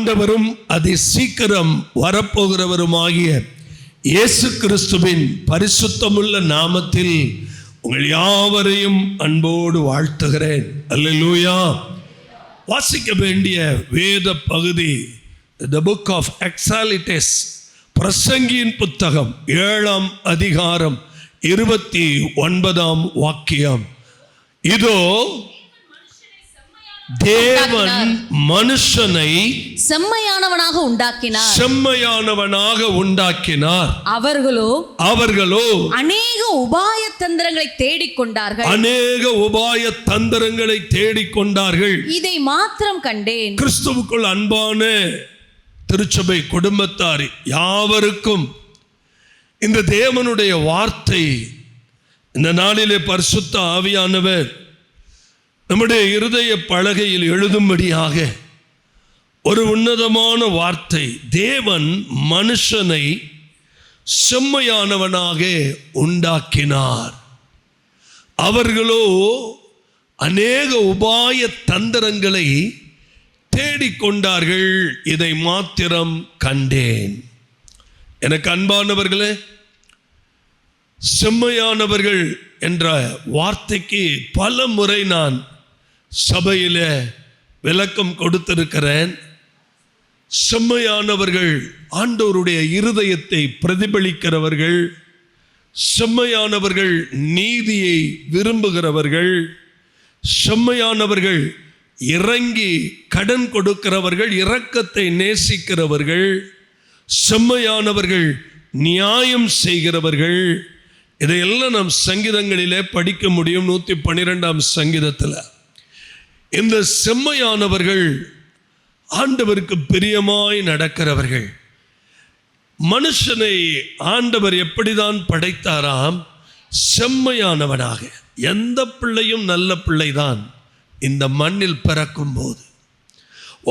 ஆண்டவரும் அதி சீக்கிரம் வரப்போகிறவருமாகிய இயேசு கிறிஸ்துவின் பரிசுத்தமுள்ள நாமத்தில் உங்கள் யாவரையும் அன்போடு வாழ்த்துகிறேன். அல்லேலூயா. வாசிக்க வேண்டிய வேத பகுதி The Book of Exaltes, பிரசங்கியின் புத்தகம் 7ஆம் அதிகாரம் 29ஆம் வாக்கியம். இதோ தேவன் மனுஷனை செம்மையானவனாக உண்டாக்கினார். அவர்களோ அநேக உபாய தந்திரங்களை தேடிக்கொண்டார்கள். இதை மாத்திரம் கண்டேன். கிறிஸ்துவுக்குள் அன்பான திருச்சபை குடும்பத்தார் யாவருக்கும் இந்த தேவனுடைய வார்த்தை இந்த நாளிலே பரிசுத்த ஆவியானவர் நம்முடைய இருதய பலகையில் எழுதும்படியாக ஒரு உன்னதமான வார்த்தை. தேவன் மனுஷனை செம்மையானவனாக உண்டாக்கினார். அவர்களோ அநேக உபாய தந்திரங்களை தேடிக்கொண்டார்கள். இதை மாத்திரம் கண்டேன். எனக்கு அன்பானவர்களே, செம்மையானவர்கள் என்ற வார்த்தைக்கு பல முறை நான் சபையில் விளக்கம் கொடுத்திருக்கிறேன். செம்மையானவர்கள் ஆண்டவருடைய இருதயத்தை பிரதிபலிக்கிறவர்கள், செம்மையானவர்கள் நீதியை விரும்புகிறவர்கள், செம்மையானவர்கள் இறங்கி கடன் கொடுக்கிறவர்கள், இரக்கத்தை நேசிக்கிறவர்கள், செம்மையானவர்கள் நியாயம் செய்கிறவர்கள். இதையெல்லாம் நாம் சங்கீதங்களிலே படிக்க முடியும். 112ஆம் சங்கீதத்தில் இந்த செம்மையானவர்கள் ஆண்டவருக்கு பிரியமாய் நடக்கிறவர்கள். மனுஷனை ஆண்டவர் எப்படிதான் படைத்தாராம்? செம்மையானவனாக. எந்த பிள்ளையும் நல்ல பிள்ளைதான் இந்த மண்ணில் பிறக்கும் போது.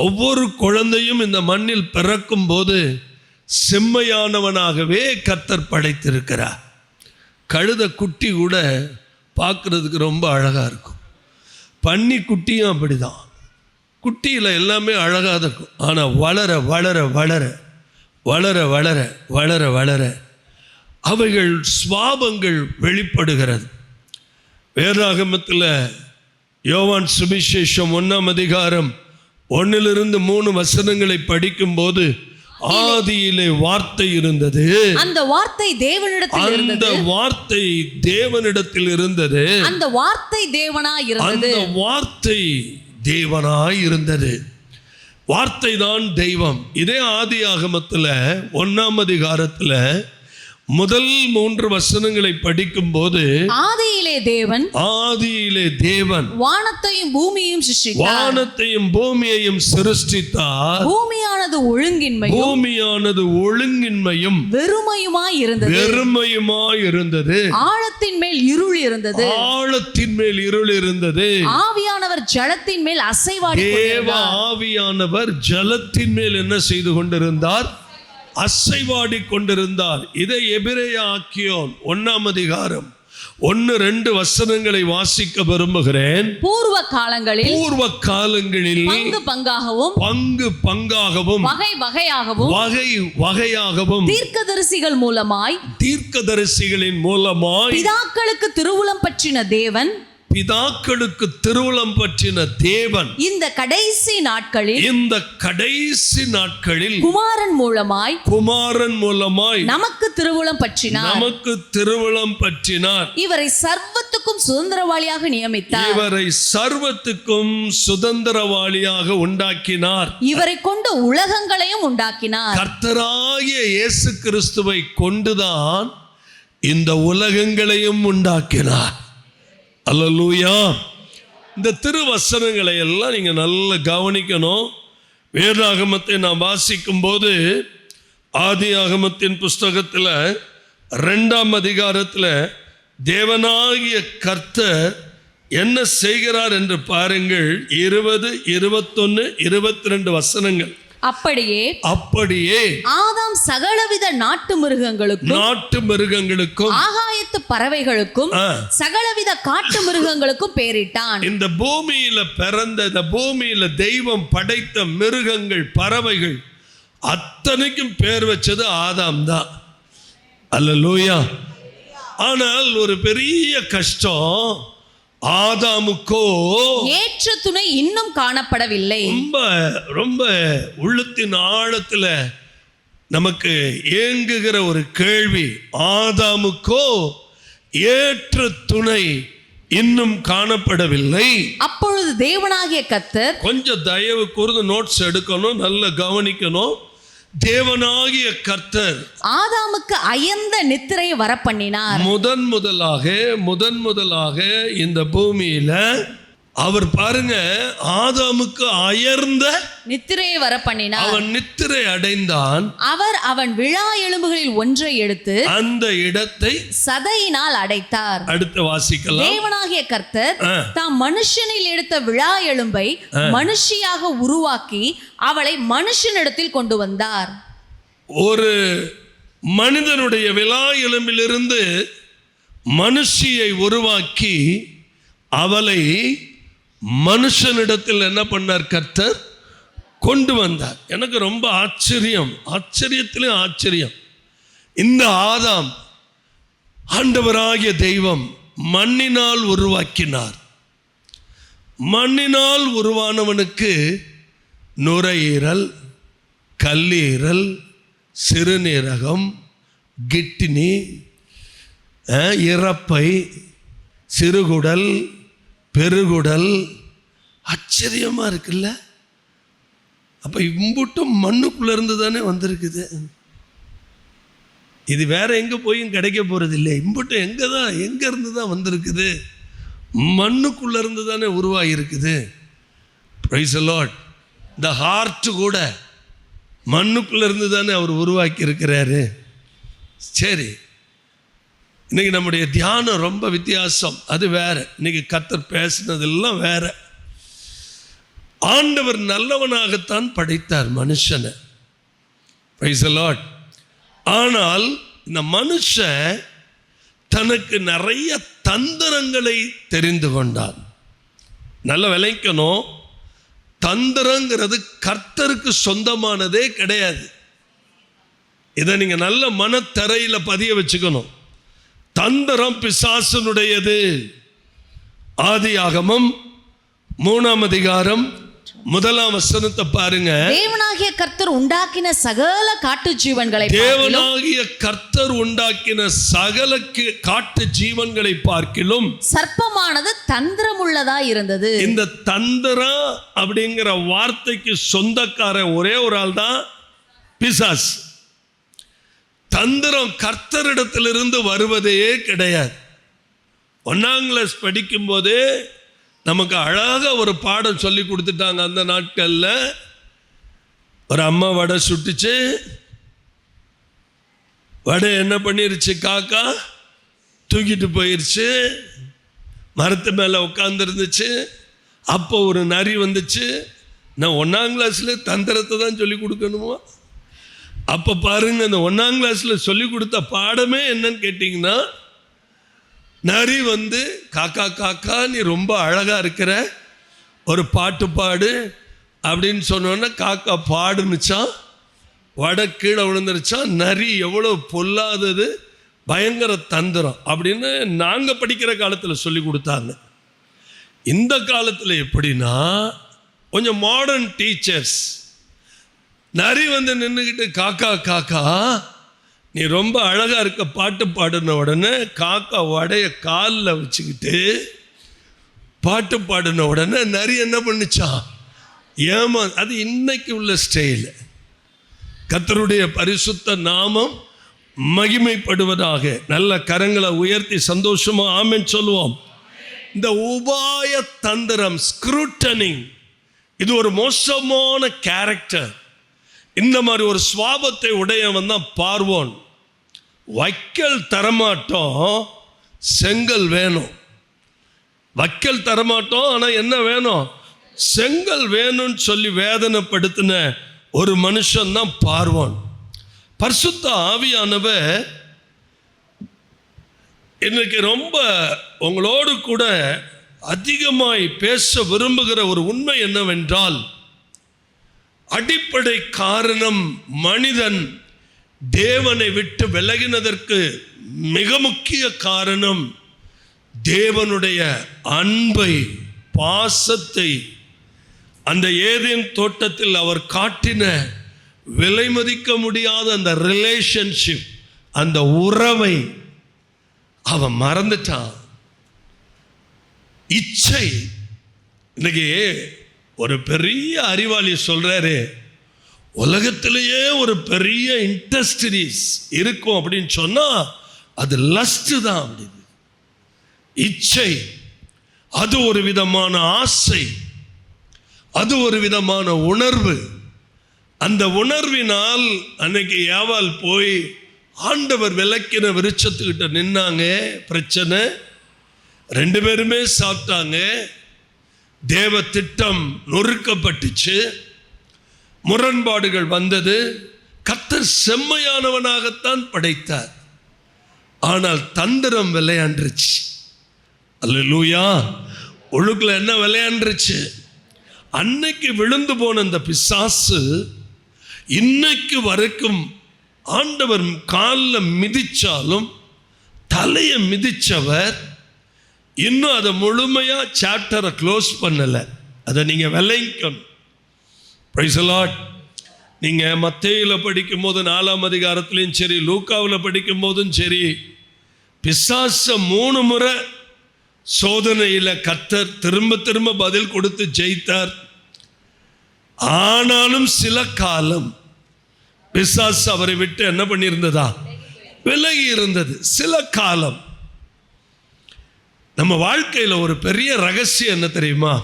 ஒவ்வொரு குழந்தையும் இந்த மண்ணில் பிறக்கும் போது செம்மையானவனாகவே கர்த்தர் படைத்திருக்கிறார். கழுத குட்டி கூட பார்க்குறதுக்கு ரொம்ப அழகாக இருக்கும். பன்னி குட்டியும் அப்படிதான். குட்டியில் எல்லாமே அழகாக இருக்கும். ஆனால் வளர வளர வளர வளர வளர வளர வளர அவைகள் சுவாபங்கள் வெளிப்படுகிறது. வேதாகமத்தில் யோவான் சுவிசேஷம் 1ஆம் அதிகாரம் 1-3 வசனங்களை படிக்கும்போது, ஆதியிலே வார்த்தை இருந்தது, அந்த வார்த்தை தேவனிடத்தில் இருந்தது, அந்த வார்த்தை தேவனாய் இருந்தது. வார்த்தை தான் தெய்வம். இதே ஆதியாகமத்தில் 1ஆம் அதிகாரத்தில் முதல் 3 வசனங்களை படிக்கும் போது, ஆதியிலே தேவன் வானத்தையும் பூமியையும் சிருஷ்டித்தார். பூமியானது ஒழுங்கின்மையும் வெறுமையுமாய் இருந்தது. ஆழத்தின் மேல் இருள் இருந்தது. ஆவியானவர் ஜலத்தின் மேல் ஆவியானவர் ஜலத்தின் மேல் என்ன செய்து கொண்டிருந்தார்? அசைவாடி கொண்டிருந்தார். இதை எபிரேய ஆக்கியோன் 1ஆம் அதிகாரம் 1-2 வசனங்களை வாசிக்க விரும்புகிறேன். பூர்வ காலங்களில் பங்கு பங்காகவும் வகையாகவும் தீர்க்கதரிசிகளின் மூலமாய் பிதாக்களுக்கு திருவுளம் பற்றின தேவன் இந்த கடைசி நாட்களில் குமாரன் மூலமாய் நமக்கு திருவுளம் பற்றினார். இவரை சர்வத்துக்கும் சுதந்திரவாளியாக உண்டாக்கினார். இவரை கொண்டு உலகங்களையும் உண்டாக்கினார். கர்த்தராகிய இயேசு கிறிஸ்துவை கொண்டுதான் இந்த உலகங்களையும் உண்டாக்கினார். அல்லேலூயா. இந்த திருவசனங்களை எல்லாம் நீங்கள் நல்லா கவனிக்கணும். வேதாகமத்தை நாம் வாசிக்கும் போது, ஆதியாகமத்தின் புஸ்தகத்தில் 2ஆம் அதிகாரத்தில் தேவனாகிய கர்த்தர் என்ன செய்கிறார் என்று பாருங்கள். 20, 21, 22 வசனங்கள். அப்படியே ஆதாம் சகலவித நாட்டு மிருகங்களுக்கும் ஆகாயத்து பறவைகளுக்கும் சகலவித காட்டு மிருகங்களுக்கும் பேரிட்டான். இந்த பூமியில பிறந்த, இந்த பூமியில தெய்வம் படைத்த மிருகங்கள், பறவைகள் அத்தனைக்கும் பேர் வச்சது ஆதாம் தான். அல்லேலூயா. ஆனால் ஒரு பெரிய கஷ்டம், ஆதாமுக்கோ ஏற்ற துணை இன்னும் காணப்படவில்லை. ரொம்ப ரொம்ப உள்ளத்தின் ஆழத்துல நமக்கு ஏங்குகிற ஒரு கேள்வி, ஆதாமுக்கோ ஏற்ற துணை இன்னும் காணப்படவில்லை. அப்பொழுது தேவனாகிய கர்த்தர், கொஞ்சம் தயவு கூர்ந்து நோட்ஸ் எடுக்கணும், நல்ல கவனிக்கணும். தேவனாகிய கர்த்தர் ஆதாமுக்கு அயர்ந்த நித்திரையை வரப்பண்ணினார். முதன் முதலாக இந்த பூமியில அவர் பாருங்க, ஆதாமுக்கு அயர்ந்த நித்திரையை வரப்பண்ணினார். அவன் நித்திரை அடைந்தான். அவர் அவன் விழா எலும்புகளில் ஒன்றை எடுத்து அந்த இடத்தை சதையினால் அடைத்தார். அடுத்து வாசிக்கலாம். தேவனாகிய கர்த்தர் தாம் மனுஷனில் எடுத்த விழா எலும்பை மனுஷியாக உருவாக்கி அவளை மனுஷனிடத்தில் கொண்டு வந்தார். ஒரு மனிதனுடைய விழா எலும்பிலிருந்து மனுஷியை உருவாக்கி அவளை மனுஷனிடத்தில் என்ன பண்ணார்? கர்த்தர் கொண்டு வந்தார். எனக்கு ரொம்ப ஆச்சரியத்திலே ஆச்சரியம். இந்த ஆதாம் ஆண்டவராகிய தெய்வம் மண்ணினால் உருவாக்கினார். மண்ணினால் உருவானவனுக்கு நுரையீரல், கல்லீரல், சிறுநீரகம், கிட்னி, இறப்பை, சிறுகுடல், பெருகுடல், ஆச்சரியமா இருக்குல்ல? அப்ப இம்புட்டும் மண்ணுக்குள்ள இருந்து தானே வந்திருக்குது. இது வேற எங்க போயும் கிடைக்க போறது இல்லை. இம்புட்டும் எங்க இருந்து தான் வந்திருக்குது? மண்ணுக்குள்ள இருந்து தானே உருவாகி இருக்குது. Price the Lord. இந்த ஹார்ட் கூட மண்ணுக்குள்ள இருந்து தானே அவர் உருவாக்கி இருக்கிறாரு. சரி, இன்னைக்கு நம்முடைய தியானம் ரொம்ப வித்தியாசம். அது வேற. இன்னைக்கு கர்த்தர் பேசினதெல்லாம் வேற. ஆண்டவர் நல்லவனாகத்தான் படைத்தார் மனுஷனை. Price the Lord. ஆனால் இந்த மனுஷன் தனக்கு நிறைய தந்திரங்களை தெரிந்து கொண்டான். நல்ல விளைக்கணும், தந்திரங்கிறது கர்த்தருக்கு சொந்தமானதே கிடையாது. இதை நீங்க நல்ல மனத்தரையில பதிய வச்சுக்கணும். தந்திரம் பிசாசனுடையது. ஆதியாகமம் 3ஆம் அதிகாரம் 1ஆம் வசனத்தை பாருங்க. தேவனாகிய கர்த்தர் உண்டாக்கின சகல காட்டு ஜீவன்களை காட்டு ஜீவன்களை பார்க்கிலும் சர்ப்பமானது தந்திரமுள்ளதா இருந்தது. இந்த தந்திரம் அப்படிங்கிற வார்த்தைக்கு சொந்தக்காரன் ஒரே ஒரு ஆள் தான், பிசாசு. தந்திரம் கர்த்தரிடத்திலிருந்து வருவதே கிடையாது. 1ஆம் கிளாஸ் படிக்கும் போது நமக்கு அழகாக ஒரு பாடம் சொல்லி கொடுத்துட்டாங்க. அந்த நாட்கள்ல ஒரு அம்மா வடை சுட்டுச்சு. வடை என்ன பண்ணிருச்சு? காக்கா தூக்கிட்டு போயிருச்சு. மரத்து மேல உட்கார்ந்து இருந்துச்சு. அப்போ ஒரு நரி வந்துச்சு. நான் 1ஆம் கிளாஸ்ல தந்திரத்தை தான் சொல்லி கொடுக்கணுமா? அப்ப பாருங்க, இந்த 1ஆம் கிளாஸ்ல சொல்லி கொடுத்த பாடமே என்னன்னு கேட்டீங்கன்னா, நரி வந்து காக்கா காக்கா நீ ரொம்ப அழகா இருக்கிற, ஒரு பாட்டு பாடு அப்படின்னு சொன்னோன்னா காக்கா பாடுனுச்சான். வடை கீழே விழுந்துருச்சான். நரி எவ்வளோ பொல்லாதது, பயங்கர தந்திரம் அப்படின்னு நாங்க படிக்கிற காலத்துல சொல்லி கொடுத்தாங்க. இந்த காலத்துல எப்படின்னா, கொஞ்சம் மாடர்ன் டீச்சர்ஸ், நரி வந்து நின்றுக்கிட்டு காக்கா காக்கா நீ ரொம்ப அழகா இருக்க பாட்டு பாடின உடனே காக்கா வடைய காலில் வச்சுக்கிட்டு பாட்டு பாடின உடனே நரி என்ன பண்ணுச்சான்? ஏமா. அது இன்னைக்கு உள்ள ஸ்டைல். கர்த்தருடைய பரிசுத்த நாமம் மகிமைப்படுவதாக. நல்ல கரங்களை உயர்த்தி சந்தோஷமா ஆமென் சொல்லுவோம். இந்த உபாய தந்திரம், ஸ்க்ரூட்டனிங், இது ஒரு மோசமான கேரக்டர். இந்த மாதிரி ஒரு சுவாபத்தை உடையவன் தான் பார்வோன். வைக்கல் தரமாட்டோம், செங்கல் வேணும். வைக்கல் தரமாட்டோம், ஆனா என்ன வேணும்? செங்கல் வேணும்னு சொல்லி வேதனைப்படுத்தின ஒரு மனுஷன்தான் பார்வோன். பரிசுத்த ஆவியானவர் இன்னைக்கு ரொம்ப உங்களோடு கூட அதிகமாய் பேச விரும்புகிற ஒரு உண்மை என்னவென்றால், அடிப்படை காரணம் மனிதன் தேவனை விட்டு விலகினதற்கு மிக முக்கிய காரணம் தேவனுடைய அன்பை, பாசத்தை, அந்த ஏதேன் தோட்டத்தில் அவர் காட்டின விலை மதிக்க முடியாத அந்த ரிலேஷன்ஷிப், அந்த உறவை அவன் மறந்துட்டான். இச்சை. இன்னைக்கு ஒரு பெரிய அறிவாளி சொல்றாரு, உலகத்திலேயே ஒரு பெரிய இண்டஸ்ட்ரீஸ் இருக்கும் அப்படின்னு சொன்னா அது லஸ்ட் தான். அப்படின்னு இச்சை, அது ஒரு விதமான ஆசை, அது ஒரு விதமான உணர்வு. அந்த உணர்வினால் அன்னைக்கு ஏவாள் போய் ஆண்டவர் விளக்கின விருட்சத்துக்கிட்ட நின்னாங்க. பிரச்சனை, 2 பேருமே சாப்பிட்டாங்க. தேவ திட்டம் நொறுக்கப்பட்டுச்சு, முரண்பாடுகள் வந்தது. கர்த்தர் செம்மையானவனாகத்தான் படைத்தார், ஆனால் தந்திரம் விளையாண்டுருச்சு. அல்லேலூயா. ஒழுக்குல என்ன விளையாண்டுருச்சு? அன்னைக்கு விழுந்து போன அந்த பிசாசு இன்னைக்கு வரைக்கும் ஆண்டவர் காலில் மிதிச்சாலும் தலையை மிதிச்சவர் இன்னும் அதை முழுமையா சாப்டரை க்ளோஸ் பண்ணல. அதை நீங்க விளங்கணும். Price the Lord. நீங்க மத்தேயுல படிக்கும் போது 4ஆம் அதிகாரத்திலையும் சரி, லூக்காவில் படிக்கும் போதும் சரி, பிசாச 3 முறை சோதனையில கர்த்தர் திரும்ப திரும்ப பதில் கொடுத்து ஜெயித்தார். ஆனாலும் சில காலம் பிசாசு அவரை விட்டு என்ன பண்ணியிருந்ததா? விலகி இருந்தது. சில காலம். நம்ம வாழ்க்கையில் ஒரு பெரிய ரகசியம் என்ன தெரியுமா?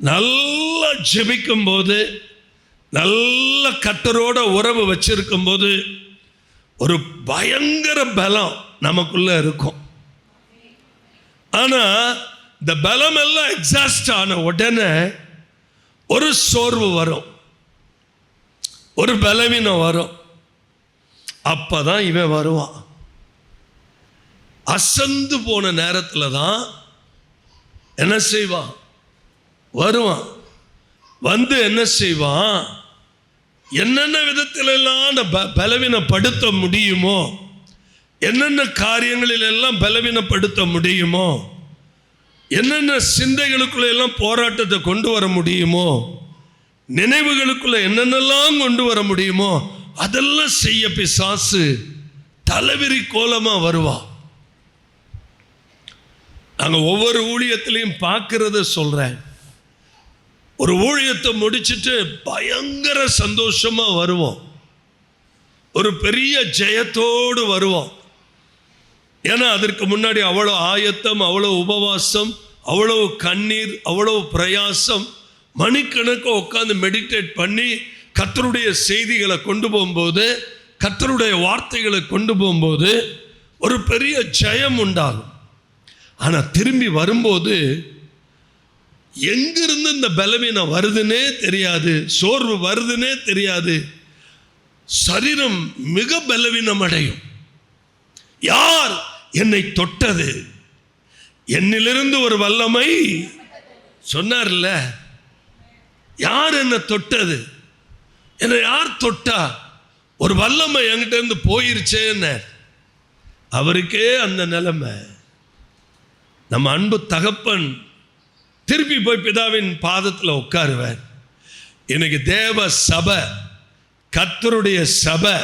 நல்லா ஜெபிக்கும் போது, நல்ல கர்த்தரோட உறவு வச்சிருக்கும் போது ஒரு பயங்கர பலம் நமக்குள்ள இருக்கும். ஆனா இந்த பலம் எல்லாம் எக்ஸாஸ்ட் ஆன உடனே ஒரு சோர்வு வரும், ஒரு பலவீனம் வரும். அப்பதான் இவன் வருவான். அசந்து போன நேரத்துல தான் என்ன செய்வான்? வருவான். வந்து என்ன செய்வான்? என்னென்ன விதத்தில எல்லாம் பலவீனப்படுத்த முடியுமோ, என்னென்ன காரியங்களில் எல்லாம் பலவீனப்படுத்த முடியுமோ, என்னென்ன சிந்தைகளுக்குள்ள எல்லாம் போராட்டத்தை கொண்டு வர முடியுமோ, நினைவுகளுக்குள்ள என்னென்னலாம் கொண்டு வர முடியுமோ அதெல்லாம் செய்ய பிசாசு தலைவிரி கோலமா வருவா. நாங்க ஒவ்வொரு ஊழியத்திலையும் பார்க்கிறத சொல்றேன். ஒரு ஊழியத்தை முடிச்சுட்டு பயங்கர சந்தோஷமா வருவோம், ஒரு பெரிய ஜெயத்தோடு வருவோம். ஏன்னா அதற்கு முன்னாடி அவ்வளோ ஆயத்தம், அவ்வளோ உபவாசம், அவ்வளவு கண்ணீர், அவ்வளவு பிரயாசம், மணிக்கணக்கு உட்காந்து மெடிடேட் பண்ணி கர்த்தருடைய செய்திகளை கொண்டு போகும்போது, கர்த்தருடைய வார்த்தைகளை கொண்டு போகும்போது ஒரு பெரிய ஜெயம் உண்டாகும். ஆனால் திரும்பி வரும்போது எங்கிருந்து இந்த பலவீனம் வருதுன்னே தெரியாது, சோர்வு வருதுன்னே தெரியாது. சரீரம் மிக பலவீனம் அடையும். யார் என்னை தொட்டது? என்னிலிருந்து ஒரு வல்லமை சொன்னார்ல, யார் என்னை தொட்டது? என்னை யார் தொட்டா? ஒரு வல்லமை என்கிட்ட இருந்து போயிருச்சேன்னு அவருக்கே அந்த நிலைமை. நம்ம அன்பு தகப்பன் திருப்பி போய் பிதாவின் பாதத்தில் உட்காருவார். இன்னைக்கு தேவ சபை, கர்த்தருடைய சபை,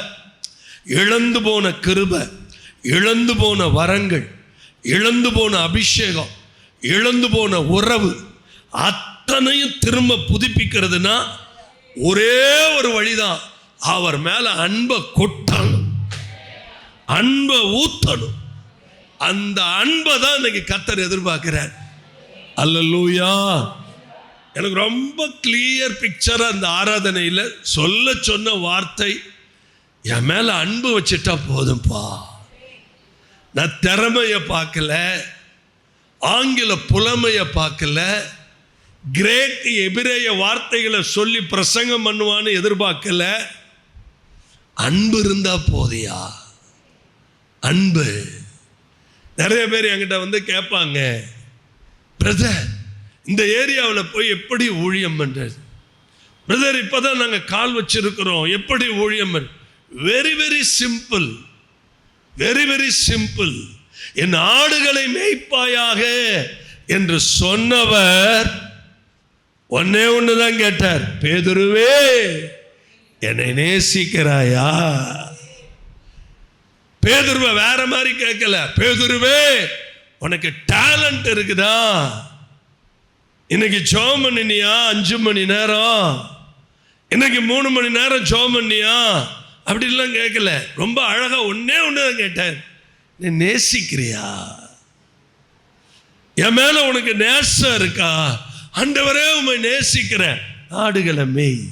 இழந்து போன கிருபை, இழந்து போன வரங்கள், இழந்து போன அபிஷேகம், இழந்து போன உறவு அத்தனையும் திரும்ப புதுப்பிக்கிறதுனா ஒரே ஒரு வழிதான். அவர் மேல அன்பை கொட்டணும், அன்பை ஊத்தணும். அந்த அன்பை தான் இன்னைக்கு கர்த்தர் எதிர்பார்க்கிறார். அல்லேலூயா. எனக்கு ரொம்ப கிளியர் பிக்சரா அந்த ஆராதனையில் சொல்ல சொன்ன வார்த்தை, என் மேல அன்பு வச்சுட்டா போதும்பா. நான் திறமைய பார்க்கல, ஆங்கில புலமைய பார்க்கல, கிரேக் எபிரேய வார்த்தைகளை சொல்லி பிரசங்கம் பண்ணுவான்னு எதிர்பார்க்கல. அன்பு இருந்தா போதியா? அன்பு. நிறைய பேர் என்கிட்ட வந்து கேட்பாங்க, பிரதர் இந்த ஏரியாவில் போய் எப்படி ஊழியம் பண்றது? பிரதர் இப்பதான் நாங்கள் கால் வச்சிருக்கிறோம், எப்படி ஊழியம் பண்ற? Very very simple, very very simple. என் ஆடுகளை மேய்ப்பாயாக என்று சொன்னவர் ஒன்னே ஒண்ணுதான் கேட்டார், பேதுருவே என்னை நேசிக்கிறாயா? பேதுருவை வேற மாதிரி கேட்கல, பேதுருவே உனக்கு டேலண்ட் இருக்குதா? இன்னைக்கு ஜெபம் பண்ணினியா 5 மணி நேரம்? இன்னைக்கு 3 மணி நேரம் ஜெபம் பண்ணியா? அப்படிலாம் கேட்கல. ரொம்ப அழகா ஒன்னே ஒண்ணுதான் கேட்டார், நீ நேசிக்கிறியா? என் மேல உனக்கு நேசம் இருக்கா? ஆண்டவரே உம்மை நேசிக்கிறேன், ஆடுகளை மேய்.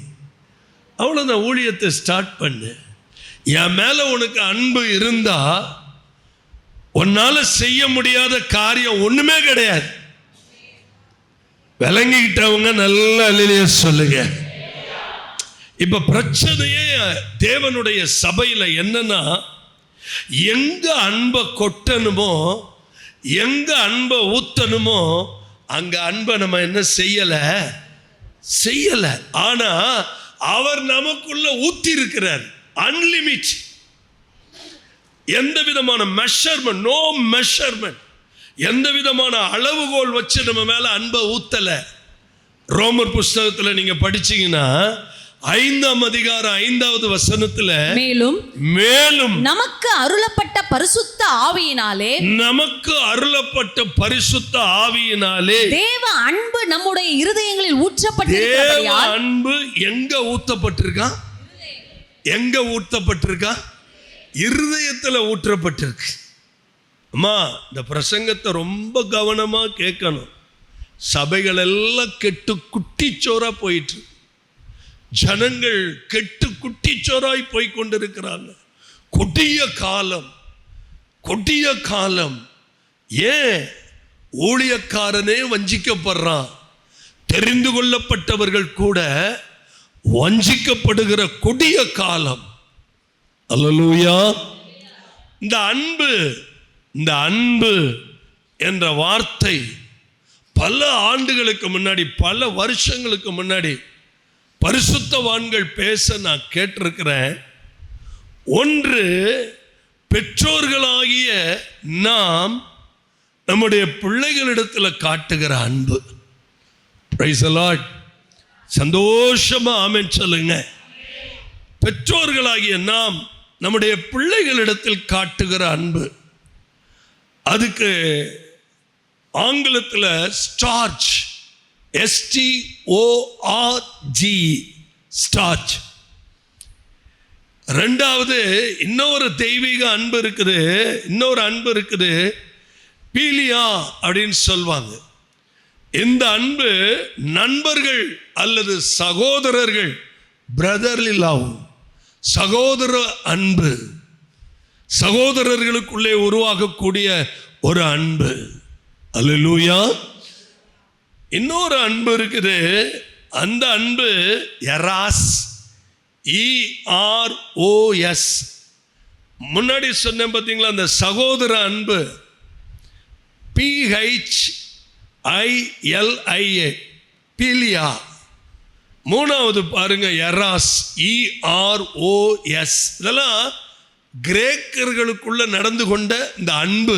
அவ்வளவுதான், ஊழியத்தை ஸ்டார்ட் பண்ணு. என் மேல உனக்கு அன்பு இருந்தா உன்னால செய்ய முடியாத காரியம் ஒண்ணுமே கிடையாது. விளங்கிக்கிட்டவங்க நல்ல அல்லேலூயா சொல்லுங்க. இப்ப பிரச்சனையே தேவனுடைய சபையில என்னன்னா, எங்க அன்பை கொட்டணுமோ, எங்க அன்பை ஊத்தணுமோ அங்க அன்பை நம்ம என்ன செய்யல. ஆனா அவர் நமக்குள்ள ஊத்தி இருக்கிறார், அன்லிமிட். எந்த விதமான மெஷர்மெண்ட், நோ மெஷர்மெண்ட், எந்த விதமான அளவுகோல் வச்சு நம்ம மேல அன்பை ஊத்தல. ரோமர் புஸ்தகத்துல நீங்க படிச்சீங்கன்னா 5ஆம் அதிகாரம் 5வது வசனத்துல, மேலும் நமக்கு அருளப்பட்ட பரிசுத்த ஆவியினாலே தேவ அன்பு நம்முடைய இருதயங்களில் ஊற்றப்பட்டிருக்கிறபடியால், அன்பு எங்க ஊற்றப்பட்டிருக்கா? எங்க ஊற்றப்பட்டிருக்கா? இருதயத்துல ஊற்றப்பட்டிருக்கு. அம்மா, இந்த பிரசங்கத்தை ரொம்ப கவனமா கேட்கணும். சபைகள் எல்லாம் கெட்டு குட்டிச்சோரா போயிட்டு, ஜனங்கள் கெட்டு குட்டிச்சோராய் போய் கொண்டிருக்கிறாங்க. கொடிய காலம். ஏன்? ஊழியக்காரனே வஞ்சிக்கப்படுறான். தெரிந்து கொள்ளப்பட்டவர்கள் கூட வஞ்சிக்கப்படுகிற கொடிய காலம். அல்லேலூயா. இந்த அன்பு என்ற வார்த்தை பல ஆண்டுகளுக்கு முன்னாடி, பல வருஷங்களுக்கு முன்னாடி பரிசுத்தவான்கள் பேச நான் கேட்டிருக்கிறேன். ஒன்று, பெற்றோர்களாகிய நாம் நம்முடைய பிள்ளைகளிடத்தில் காட்டுகிற அன்பு. Price the Lord. சந்தோஷமா ஆமென் சொல்லுங்க. பெற்றோர்களாகிய நாம் நம்முடைய பிள்ளைகளிடத்தில் காட்டுகிற அன்பு, அதுக்கு ஆங்கிலத்தில் ஸ்டார்ச், STORG, ஸ்டார்ச். ரெண்டாவது இன்னொரு தெய்வீக அன்பு இருக்குது, பீலியா அப்படின்னு சொல்வாங்க. இந்த அன்பு நண்பர்கள் அல்லது சகோதரர்கள், பிரதர்லி லவ், சகோதர அன்பு, சகோதரர்களுக்குள்ளே உருவாகக்கூடிய ஒரு அன்பு. அல்லேலூயா. இன்னொரு அன்பு இருக்குது, அந்த அன்பு எராஸ், EROS. முன்னாடி சொன்னேன் பார்த்தீங்களா, அந்த சகோதர அன்பு PHILIA, பீலியா. மூணாவது பாருங்க, எராஸ், EROS. இதெல்லாம் கிரேக்கர்களுக்குள்ள நடந்து கொண்ட இந்த அன்பு.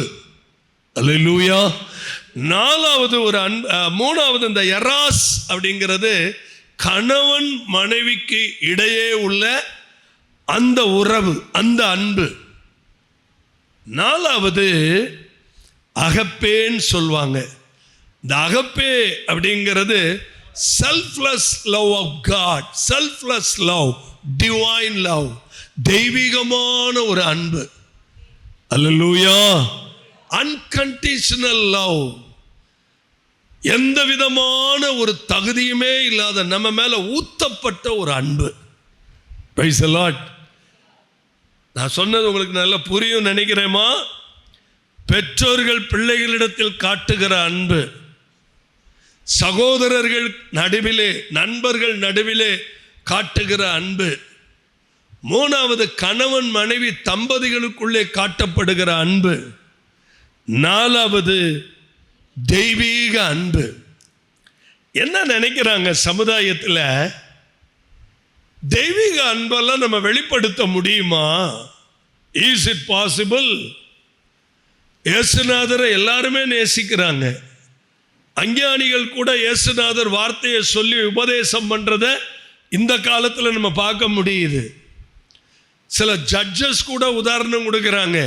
அல்லேலூயா. மூணாவது இந்த எராஸ் அப்படிங்கிறது கணவன் மனைவிக்கு இடையே உள்ள அந்த உறவு, அந்த அன்பு. நாலாவது அகப்பேன்னு சொல்வாங்க. இந்த அகப்பே அப்படிங்கிறது selfless love of God, selfless love, divine love, தெய்வீகமான ஒரு அன்பு. அல்லேலூயா. அன்கண்டிஷனல் லவ், எந்த விதமான ஒரு தகுதியுமே இல்லாத நம்ம மேல ஊத்தப்பட்ட ஒரு அன்பு. Price the Lord. நான் சொன்னது உங்களுக்கு நல்லா புரியும் நினைக்கிறேமா? பெற்றோர்கள் பிள்ளைகளிடத்தில் காட்டுகிற அன்பு, சகோதரர்கள் நடுவிலே, நண்பர்கள் நடுவிலே காட்டுகிற அன்பு. மூணாவது கணவன் மனைவி தம்பதிகளுக்குள்ளே காட்டப்படுகிற அன்பு. நாலாவது தெய்வீக அன்பு. என்ன நினைக்கிறாங்க சமுதாயத்தில்? தெய்வீக அன்பெல்லாம் நம்ம வெளிப்படுத்த முடியுமா? Is it possible? இயேசுநாதரை எல்லாருமே நேசிக்கிறாங்க. அஞ்ஞானிகள் கூட இயேசுநாதர் வார்த்தையை சொல்லி உபதேசம் பண்றத இந்த காலத்தில் நம்ம பார்க்க முடியுது. சில ஜட்ஜஸ் கூட உதாரணம் கொடுக்கிறாங்க,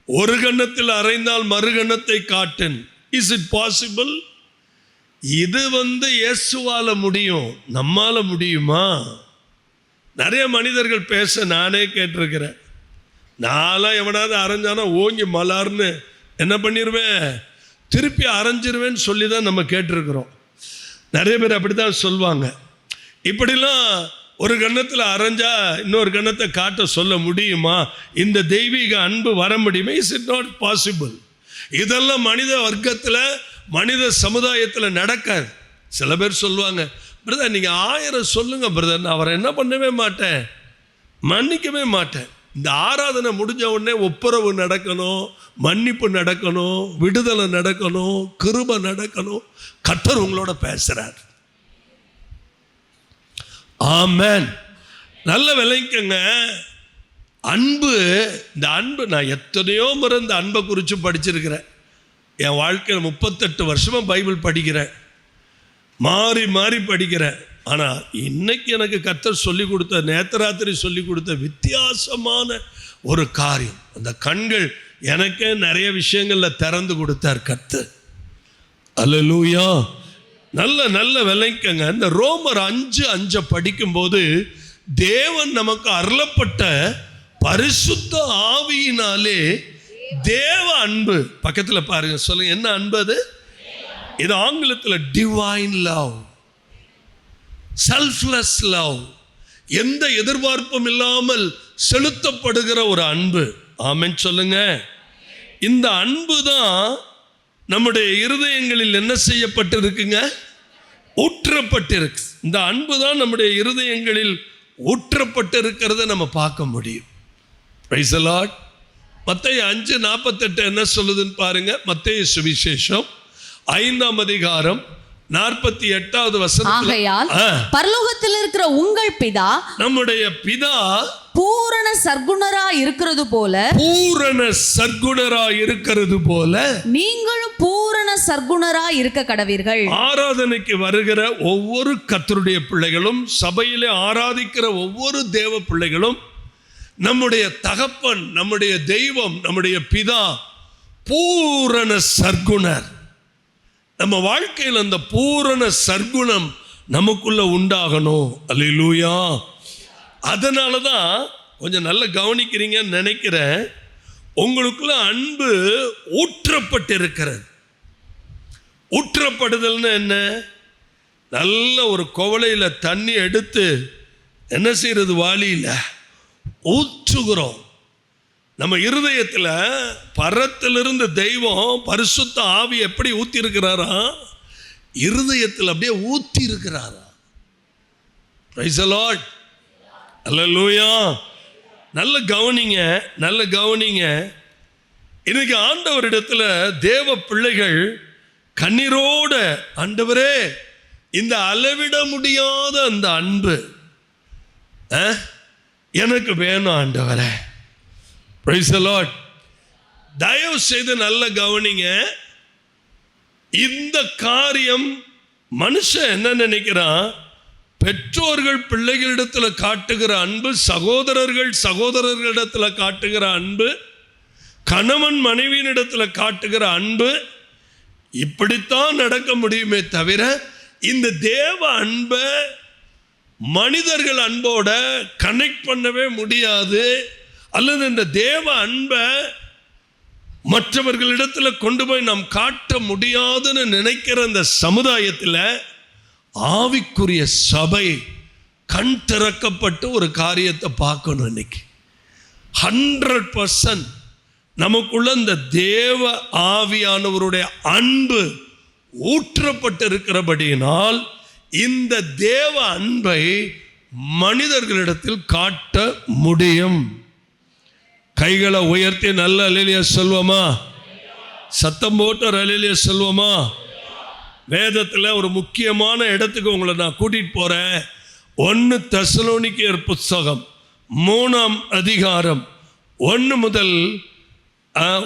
ஒரு கன்னத்தில் அறைந்தால் மறு கன்னத்தை காட்டன். Is it possible? இது இயேசுவால முடியும், நம்மால முடியுமா? நிறைய மனிதர்கள் பேச நானே கேட்டிருக்கிறேன். நான்லாம் எவனாவது அரைஞ்சானா ஓங்கி மலார்னு என்ன பண்ணிடுவேன், திருப்பி அரைஞ்சிருவேன்னு சொல்லி தான் நம்ம கேட்டிருக்கிறோம். நிறைய பேர் அப்படி தான் சொல்லுவாங்க. இப்படிலாம் ஒரு கன்னத்தில் அரைஞ்சா இன்னொரு கன்னத்தை காட்ட சொல்ல முடியுமா? இந்த தெய்வீக அன்பு வர முடியுமா? Is it not possible? இதெல்லாம் மனித வர்க்கத்தில், மனித சமுதாயத்தில் நடக்காது. சில பேர் சொல்லுவாங்க, பிரதர் நீங்கள் 1000 சொல்லுங்க பிரதர், நான் அவரை என்ன பண்ணவே மாட்டேன், மன்னிக்கவே மாட்டேன். இந்த ஆராதனை முடிஞ்ச உடனே ஒப்புரவு நடக்கணும், மன்னிப்பு நடக்கணும், விடுதலை நடக்கணும், கிருபை நடக்கணும். கர்த்தர் உங்களோட பேசுறார். ஆமென். நல்ல விளைக்கங்க. அன்பு, இந்த அன்பு நான் எத்தனையோ முறை இந்த அன்பை குறித்து படிச்சிருக்கிறேன். என் வாழ்க்கையில் 38 வருஷமா பைபிள் படிக்கிறேன், மாறி மாறி படிக்கிறேன். ஆனால் இன்னைக்கு எனக்கு கர்த்தர் சொல்லி கொடுத்த, நேத்தராத்திரி சொல்லி கொடுத்த வித்தியாசமான ஒரு காரியம். அந்த கண்கள் எனக்கே நிறைய விஷயங்களில் திறந்து கொடுத்தார் கர்த்தர். அல்லேலூயா. நல்ல நல்ல விளைக்கங்க. இந்த ரோமர் 5:5 படிக்கும்போது, தேவன் நமக்கு அருளப்பட்ட பரிசுத்த ஆவியினாலே தேவ அன்பு. பக்கத்தில் பாருங்க, சொல்லுங்க என்ன அன்பு அது? இது ஆங்கிலத்தில் டிவைன் லவ், செல்ஃப்லெஸ் லவ், எந்த எதிர்பார்ப்பும் இல்லாமல் செலுத்தப்படுகிற ஒரு அன்பு. ஆமென் சொல்லுங்க. இந்த அன்பு தான் நம்முடைய இருதயங்களில் என்ன செய்யப்பட்டிருக்குங்க? ஊற்றப்பட்டிருக்கு. இந்த அன்பு தான் நம்முடைய இருதயங்களில் ஊற்றப்பட்டிருக்கிறத நம்ம பார்க்க முடியும். Price the Lord. மத்தேயு 5:48 என்ன சொல்லுதுன்னு பாருங்க. மத்தேயு சுவிசேஷம் 5ஆம் அதிகாரம் 48வது வசனம். ஆகையால் பரலோகத்தில் இருக்கிற உங்கள் பிதா, நம்முடைய பிதா பூரண சர்க்குணரா இருக்கிறது போல, பூரண சர்க்குணரா இருக்கிறது போல நீங்களும் பூரண சர்க்குணரா இருக்க கடவீர்கள். ஆராதனைக்கு வருகிற ஒவ்வொரு கர்த்தருடைய பிள்ளைகளும், சபையிலே ஆராதிக்கிற ஒவ்வொரு தேவ பிள்ளைகளும், நம்முடைய தகப்பன், நம்முடைய தெய்வம், நம்முடைய பிதா பூரண சர்க்குணர். நம்ம வாழ்க்கையில் அந்த பூரண சர்க்குணம் நமக்குள்ள உண்டாகணும். அல்லேலூயா. அதனால தான் கொஞ்சம் நல்லா கவனிக்கிறீங்கன்னு நினைக்கிறேன். உங்களுக்குள்ள அன்பு ஊற்றப்பட்டிருக்கிறது. ஊற்றப்படுதல்னு என்ன? நல்ல ஒரு குவளையில் தண்ணி எடுத்து என்ன செய்யறது? வாளியில் ஊற்றுகிறோம். நம்ம இருதயத்தில் பரத்திலிருந்து தெய்வம் பரிசுத்த ஆவி எப்படி ஊற்றி இருக்கிறாரா? இருதயத்தில் அப்படியே ஊற்றி இருக்கிறாரா? Praise the Lord. அல்லேலூயா. நல்ல கவனிங்க, நல்ல கவனிங்க. இன்னைக்கு ஆண்டவரிடத்துல தேவ பிள்ளைகள் கண்ணீரோட, ஆண்டவரே இந்த அளவிட முடியாத அந்த அன்பு எனக்கு வேணும் ஆண்டவரே. Price the Lord. தயவு செய்து நல்ல கவனிங்க. இந்த காரியம் மனுஷன் என்ன நினைக்கிறான்? பெற்றோர்கள் பிள்ளைகளிடத்தில் காட்டுகிற அன்பு, சகோதரர்கள் சகோதரர்களிடத்தில் காட்டுகிற அன்பு, கணவன் மனைவியினிடத்தில் காட்டுகிற அன்பு, இப்படித்தான் நடக்க முடியுமே தவிர இந்த தேவ அன்பை மனிதர்கள் அன்போட கனெக்ட் பண்ணவே முடியாது. அல்லது இந்த தேவ அன்பை மற்றவர்களிடத்தில் கொண்டு போய் நாம் காட்ட முடியாதுன்னு நினைக்கிற இந்த சமுதாயத்தில் ஆவிக்குரிய சபை கண் திறக்கப்பட்டு ஒரு காரியத்தை பார்க்கணும். இன்னைக்கு 100% நமக்குள்ள இந்த தேவ ஆவியானவருடைய அன்பு ஊற்றப்பட்டிருக்கிறபடியினால் இந்த தேவ அன்பை மனிதர்களிடத்தில் காட்ட முடியும். கைகளை உயர்த்தி நல்ல அல்லேலூயா சொல்வோமா? சத்தம் போட்டு ஒரு அல்லேலூயா சொல்வோமா? வேதத்தில் ஒரு முக்கியமான இடத்துக்கு உங்களை நான் கூட்டிட்டு போறேன். 1 தெசலோனிக்கேயர் புத்தகம் 3ஆம் அதிகாரம் 1 முதல்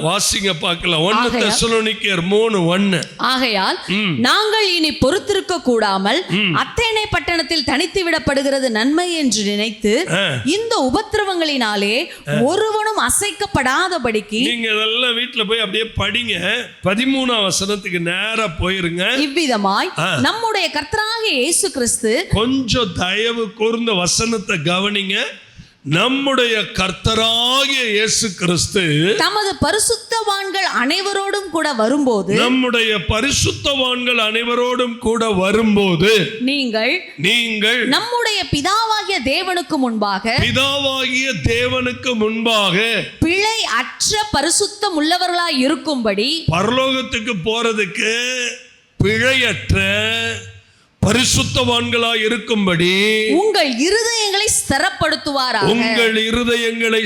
வாசிங்க பார்க்கலாம். 1 தெசலோனிக்கேயர் 3:1. ஆகையால் நாங்கள் இனி பொறுத்திருக்க கூடாமல் அத்தேனை பட்டணத்தில் தனித்து விடப்படுகிறது நன்மை என்று நினைத்து இந்த உபத்திரவங்களினாலே ஒருவனும் அசைக்கப்படாதபடிக்கு. நீங்க இதெல்லாம் வீட்டுல போய் அப்படியே படிங்க. 13ஆம் வசனத்துக்கு நேரா போயிருங்க. இவ்விதமாய் நம்முடைய கர்த்தராகிய இயேசு கிறிஸ்து, கொஞ்சம் தயவு கூர்ந்த வசனத்தை கவனிங்க. நம்முடைய கர்த்தராகிய இயேசு கிறிஸ்து தமது பரிசுத்தவான்கள் அனைவரோடும் கூட வரும்போது, நம்முடைய பரிசுத்தவான்கள் அனைவரோடும் கூட வரும்போது நீங்கள் நம்முடைய பிதாவாகிய தேவனுக்கு முன்பாக பிழை அற்ற பரிசுத்தம் உள்ளவர்களாய் இருக்கும்படி, பரலோகத்துக்கு போறதுக்கு பிழையற்ற பரிசுத்தவான்களாய் இருக்கும்படி உங்கள் இருதயங்களை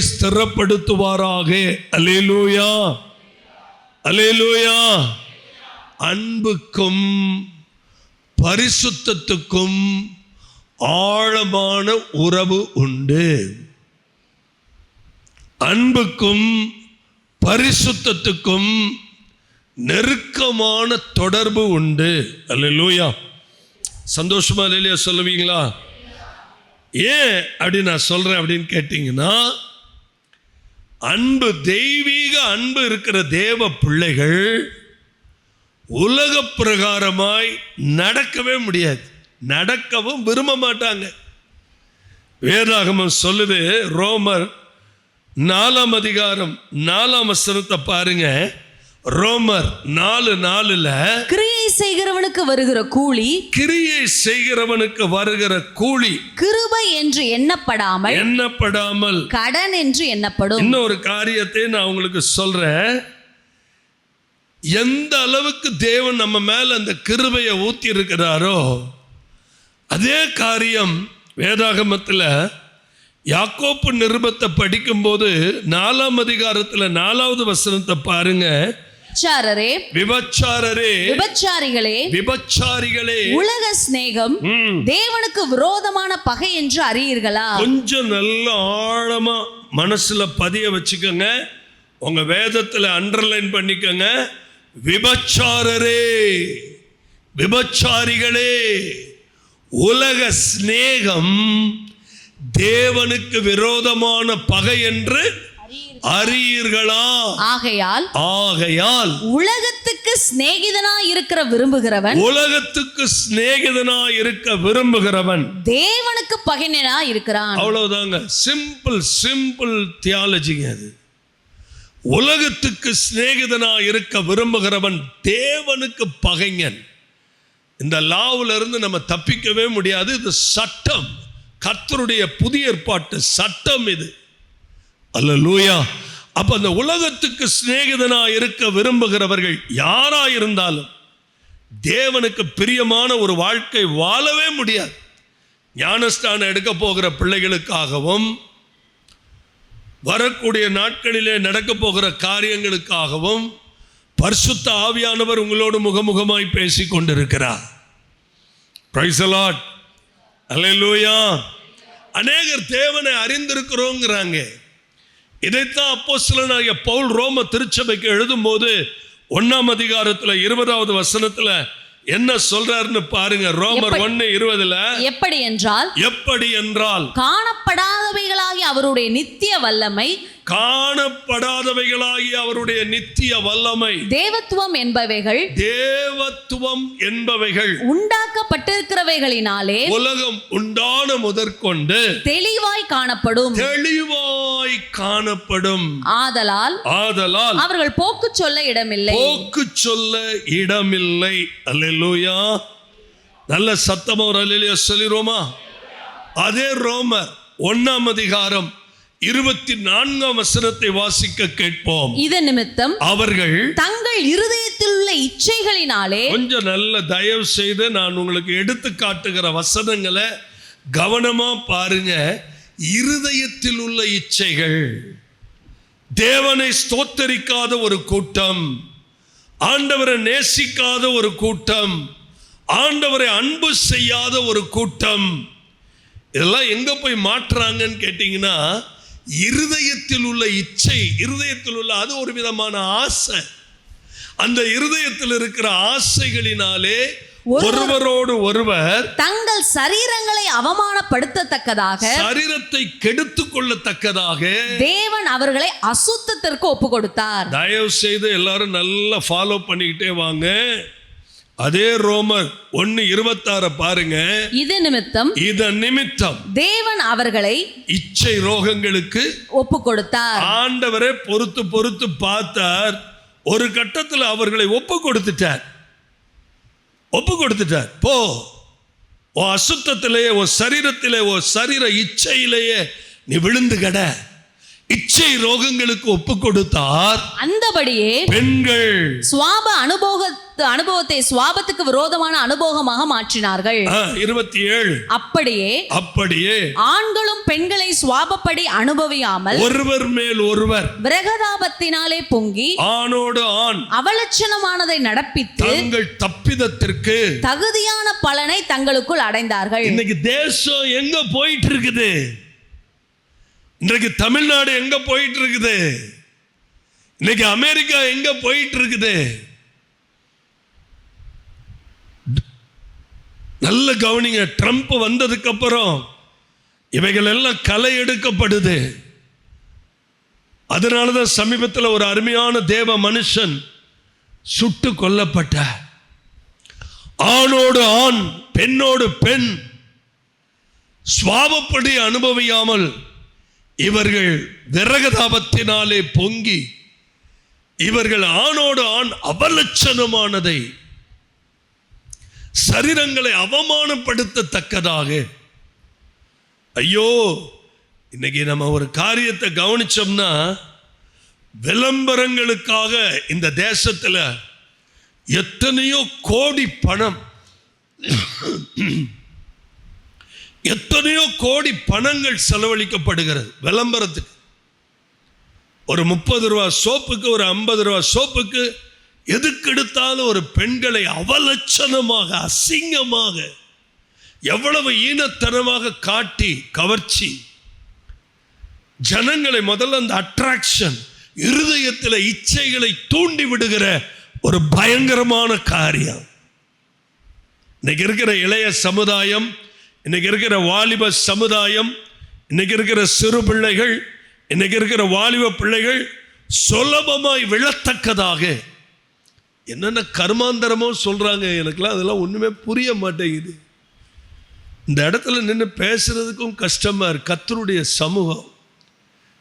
ஸ்திரப்படுத்துவாராக. அல்லேலூயா, அல்லேலூயா. அன்புக்கும் பரிசுத்தத்துக்கும் ஆழமான உறவு உண்டு. அன்புக்கும் பரிசுத்தத்துக்கும் நெருக்கமான தொடர்பு உண்டு. அல்லேலூயா. சந்தோஷமா இல்லையா சொல்லுவீங்களா? ஏன் அப்படி நான் சொல்றேன் அப்படின்னு கேட்டீங்கன்னா, அன்பு, தெய்வீக அன்பு இருக்கிற தேவ பிள்ளைகள் உலக பிரகாரமாய் நடக்கவே முடியாது, நடக்கவும் விரும்ப மாட்டாங்க. வேதாகமம் சொல்லுது, ரோமர் 4ஆம் அதிகாரம் 4ஆம் வசனத்தை பாருங்க. ரோமர் 4:4 கிரியை செய்கிறவனுக்கு வருகிற கூலி கிருபை என்று எண்ணப்படாமல் கடன் என்று எண்ணப்படும். இன்னொரு காரியத்தை நான் உங்களுக்கு சொல்றேன். எந்த அளவுக்கு தேவன் நம்ம மேல அந்த கிருபையை ஊத்தி இருக்கிறாரோ அதே காரியம் வேதாகமத்தில் யாக்கோப்பு நிருபத்தை படிக்கும்போது 4ஆம் அதிகாரத்தில் 4வது வசனத்தை பாருங்க. விபச்சாரிகளே, உலக சிநேகம் தேவனுக்கு விரோதமான பகை என்று அறியீர்களா? கொஞ்சம் நல்ல ஆழமா மனசுல பதிய வச்சுக்கோங்க. உங்க வேதத்துல அண்டர்லைன் பண்ணிக்கோங்க. விபச்சாரிகளே, உலக சிநேகம் தேவனுக்கு விரோதமான பகை என்று அறியீர்களா? ஆகையால் உலகத்துக்கு சிநேகிதனாய் இருக்க விரும்புகிறவன் தேவனுக்கு பகைஞனாய் இருக்கிறான். அவ்வளவுதாங்க. சிம்பிள் தியாலஜிங்க அது. உலகத்துக்கு சிநேகிதனாய் இருக்க விரும்புகிறவன் தேவனுக்கு பகைஞன். இந்த லாவுல இருந்து நம்ம தப்பிக்கவே முடியாது. இது சட்டம், கர்த்தருடைய புதிய ஏற்பாட்டு சட்டம் இது. அல்லேலூயா. அப்ப அந்த உலகத்துக்கு சிநேகிதனா இருக்க விரும்புகிறவர்கள் யாரா இருந்தாலும் தேவனுக்கு பிரியமான ஒரு வாழ்க்கை வாழவே முடியாது. ஞானஸ்தானம் எடுக்க போகிற பிள்ளைகளுக்காகவும் வரக்கூடிய நாட்களிலே நடக்க போகிற காரியங்களுக்காகவும் பரிசுத்த ஆவியானவர் உங்களோடு முகமுகமாய் பேசிக் கொண்டிருக்கிறார். Praise the Lord. அல்லேலூயா. அநேகர் தேவனை அறிந்திருக்கிறோங்கிறாங்க. இதைத்தான் அப்போஸ்தலனாகிய பவுல் ரோம திருச்சபைக்கு எழுதும்போது 1ஆம் அதிகாரத்தில் 20வது வசனத்துல என்ன சொல்றாருன்னு பாருங்க. ரோமர் 1:20 எப்படி என்றால் காணப்படாதவைகளாகிய அவருடைய நித்திய வல்லமை தேவத்துவம் என்பவைகள் உண்டாக்கப்பட்டிருக்கிறவைகளினாலே உலகம் உண்டான முதற்கொண்டு தெளிவாய் காணப்படும். ஆதலால் அவர்கள் போக்கு சொல்ல இடமில்லை. அல்லேலூயா. நல்ல சத்தமா ஒரு அல்லேலூயா சொல்லிரோமா? அதே ரோமர் 1ஆம் அதிகாரம் 24 வசனத்தை வாசிக்க கேட்போம். இது நிமித்தம் அவர்கள் தங்கள் இருதயத்தில் உள்ள இச்சைகளினாலே, கொஞ்சம் நல்ல தயவு செய்து நான் உங்களுக்கு எடுத்து காட்டுகிற வசனங்களை கவனமா பாருங்க. இருதயத்தில் உள்ள இச்சைகள், தேவனை ஸ்தோத்தரிக்காத ஒரு கூட்டம், ஆண்டவரை நேசிக்காத ஒரு கூட்டம், ஆண்டவரை அன்பு செய்யாத ஒரு கூட்டம், இதெல்லாம் எங்க போய் மாற்றுறாங்கன்னு கேட்டீங்கன்னா, இருதயத்தில் உள்ள இச்சை, இருதயத்தில் உள்ள அது ஒரு விதமான ஆசை. அந்த இருதயத்தில் இருக்கிற ஆசைகளினாலே ஒருவரோடு ஒருவர் தங்கள் சரீரங்களை அவமானப்படுத்தத்தக்கதாக, சரீரத்தை கெடுத்துக் கொள்ளத்தக்கதாக தேவன் அவர்களை அசுத்தத்திற்கு ஒப்பு கொடுத்தார். தயவு செய்து எல்லாரும் நல்லா ஃபாலோ பண்ணிக்கிட்டே வாங்க. அதே ரோமர் 1:26 பாருங்க. இது நிமித்தம் தேவன் அவர்களை இச்சை ரோகங்களுக்கு ஒப்பு கொடுத்தார். ஆண்டவரே பொறுத்து பொறுத்து பார்த்தார். ஒரு கட்டத்தில் அவர்களை ஒப்பு கொடுத்துட்டார். போ, ஓ அசுத்தத்திலேயே, ஓ சரீரத்திலே, ஓ சரீர இச்சையிலேயே நீ விழுந்து கட. இச்சை ரோகங்களுக்கு ஒப்பு கொடுத்தார். அந்தபடியே பெண்கள் சுவாப அனுபவத்தை சுவாபத்துக்கு விரோதமான அனுபவமாக மாற்றினார்கள். 27 அப்படியே ஆண்களும் பெண்களை சுவாபப்படி அனுபவியாமல் ஒருவர் மேல் ஒருவர் விரகதாபத்தினாலே பொங்கி ஆணோடு ஆண் அவலட்சணமானதை நடப்பித்து தங்கள் தப்பிதத்திற்கு தகுதியான பலனை தங்களுக்குள் அடைந்தார்கள். இன்னைக்கு தேசம் எங்க போயிட்டு இருக்குது? இன்றைக்கு தமிழ்நாடு எங்க போயிட்டு இருக்குது? இன்னைக்கு அமெரிக்கா எங்க போயிட்டு இருக்குது? நல்ல கவனிங்க. ட்ரம்ப் வந்ததுக்கு அப்புறம் இவைகள் எல்லாம் களை எடுக்கப்படுது. அதனாலதான் சமீபத்தில் ஒரு அருமையான தேவ மனுஷன் சுட்டு கொல்லப்பட்ட, ஆணோடு ஆண் பெண்ணோடு பெண் சுவாபப்படி அனுபவியாமல் இவர்கள் விரகதாபத்தினாலே பொங்கி இவர்கள் ஆணோடு ஆண் அவலட்சணமானதை, சரீரங்களை அவமானப்படுத்தத்தக்கதாக. ஐயோ, இன்னைக்கு நம்ம ஒரு காரியத்தை கவனிச்சோம்னா, விளம்பரங்களுக்காக இந்த தேசத்தில் எத்தனையோ கோடி பணம், எத்தனையோ கோடி பணங்கள் செலவழிக்கப்படுகிறது விளம்பரத்துக்கு. ஒரு 30 ரூபா சோப்புக்கு, ஒரு 50 ரூபா சோப்புக்கு, எதுக்கு எடுத்தாலும் ஒரு பெண்களை அவலட்சணமாக, அசிங்கமாக, எவ்வளவு ஈனத்தனமாக காட்டி கவர்ச்சி ஜனங்களை, முதல்ல அந்த அட்ராக்ஷன், இருதயத்தில் இச்சைகளை தூண்டி விடுகிற ஒரு பயங்கரமான காரியம். இன்னைக்கு இருக்கிற இளைய சமுதாயம், இன்னைக்கு இருக்கிற வாலிப சமுதாயம், இன்னைக்கு இருக்கிற சிறு பிள்ளைகள், இன்னைக்கு இருக்கிற வாலிப பிள்ளைகள் சுலபமாய் விழத்தக்கதாக என்னென்ன கர்மாந்தரமோ சொல்றாங்க. எனக்குலாம் அதெல்லாம் ஒண்ணுமே புரிய மாட்டேங்குது. இந்த இடத்துல நின்று பேசுறதுக்கும் கஷ்டமா இருக்கு. கர்த்தருடைய சமூகம்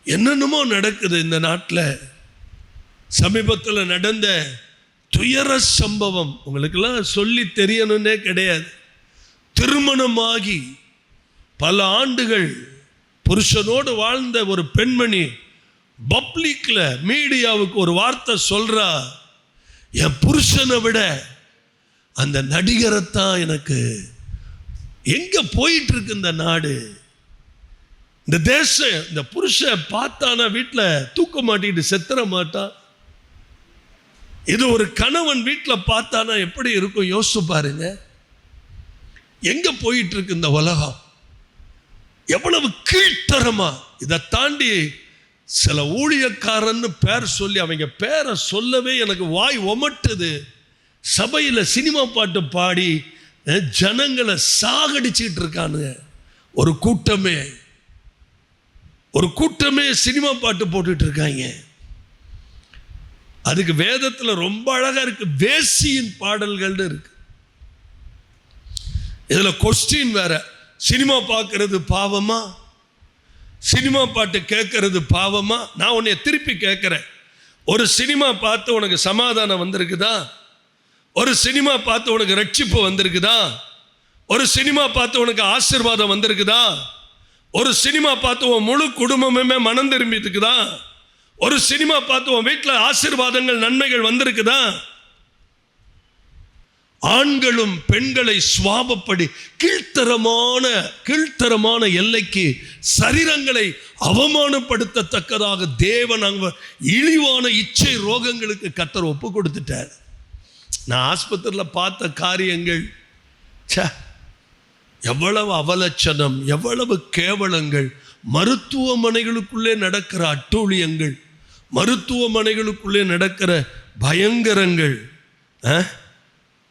என்னென்னமோ நடக்குது இந்த நாட்டில். சமீபத்தில் நடந்த துயர சம்பவம் உங்களுக்கெல்லாம் சொல்லி தெரியணுன்னே கிடையாது. திருமணமாகி பல ஆண்டுகள் புருஷனோடு வாழ்ந்த ஒரு பெண்மணி பப்ளிக்ல மீடியாவுக்கு ஒரு வார்த்தை சொல்றா, என் புருஷனை விட அந்த நடிகரைத்தான் எனக்கு. எங்க போயிட்டு இருக்கு இந்த நாடு, இந்த தேசம்? இந்த புருஷன் பார்த்தானா வீட்டில் தூக்க மாட்டிட்டு செத்துற மாட்டான். இது ஒரு கணவன் வீட்டில் பார்த்தானா எப்படி இருக்கும் யோசிச்சு பாருங்க. எங்க போயிட்டு இருக்கு இந்த உலகம்? எவ்வளவு கீழ்த்தரமா! இதை தாண்டி சில ஊழியக்காரன்னு பேர் சொல்லி, அவங்க பேரை சொல்லவே எனக்கு வாய் ஒமட்டுது. சபையில் சினிமா பாட்டு பாடி ஜனங்களை சாகடிச்சுட்டு இருக்கானுங்க. ஒரு கூட்டமே சினிமா பாட்டு போட்டுட்டு இருக்காங்க. அதுக்கு வேதத்தில் ரொம்ப அழகா இருக்கு, வேசியின் பாடல்கள் இருக்கு. இதுல கொஸ்டின் வேற, சினிமா பார்க்கறது பாவமா, சினிமா பாட்டு கேட்கறது பாவமா? நான் உன்னை திருப்பி கேட்கிறேன், ஒரு சினிமா பார்த்து உனக்கு சமாதானம் வந்திருக்குதா? ஒரு சினிமா பார்த்து உனக்கு ரட்சிப்பு வந்திருக்குதா? ஒரு சினிமா பார்த்து உனக்கு ஆசீர்வாதம் வந்திருக்குதா? ஒரு சினிமா பார்த்து உன் முழு குடும்பமுமே மனம் திரும்பிட்டுக்குதா? ஒரு சினிமா பார்த்து உன் வீட்டில் ஆசீர்வாதங்கள் நன்மைகள் வந்திருக்குதா? ஆண்களும் பெண்களை சுவாபப்படி கீழ்த்தரமான எல்லைக்கு சரீரங்களை அவமானப்படுத்தத்தக்கதாக தேவன் அங்க இழிவான இச்சை ரோகங்களுக்கு கர்த்தர் ஒப்பு கொடுத்துட்டார். நான் ஆஸ்பத்திரியில் பார்த்த காரியங்கள், எவ்வளவு அவலட்சணம், எவ்வளவு கேவலங்கள், மருத்துவமனைகளுக்குள்ளே நடக்கிற அட்டூழியங்கள், மருத்துவமனைகளுக்குள்ளே நடக்கிற பயங்கரங்கள்,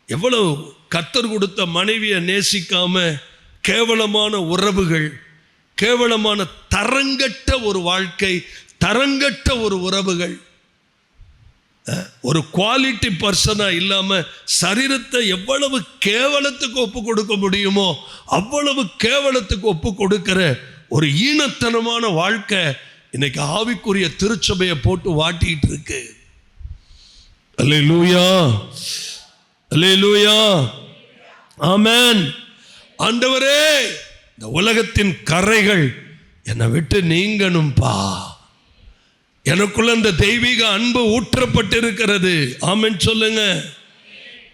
எவ்வளவு கர்த்தர் கொடுத்த மனைவியை நேசிக்காம கேவலமான உறவுகள், கேவலமான தரங்கட்ட ஒரு வாழ்க்கை, தரங்கட்ட ஒரு உறவுகள், ஒரு குவாலிட்டி பர்சனா இல்லாம சரீரத்தை எவ்வளவு கேவலத்துக்கு ஒப்பு கொடுக்க முடியுமோ அவ்வளவு கேவலத்துக்கு ஒப்பு கொடுக்கிற ஒரு ஈனத்தனமான வாழ்க்கை இன்னைக்கு ஆவிக்குரிய திருச்சபையை போட்டு வாட்டிட்டு இருக்கு. அல்லேலூயா, அல்லேலூயா, ஆமென். ஆண்டவரே, இந்த உலகத்தின் கரைகள் என்னை விட்டு நீங்கணும்பா. எனக்குள்ள இந்த தெய்வீக அன்பு ஊற்றப்பட்டிருக்கிறது. ஆமென் சொல்லுங்க.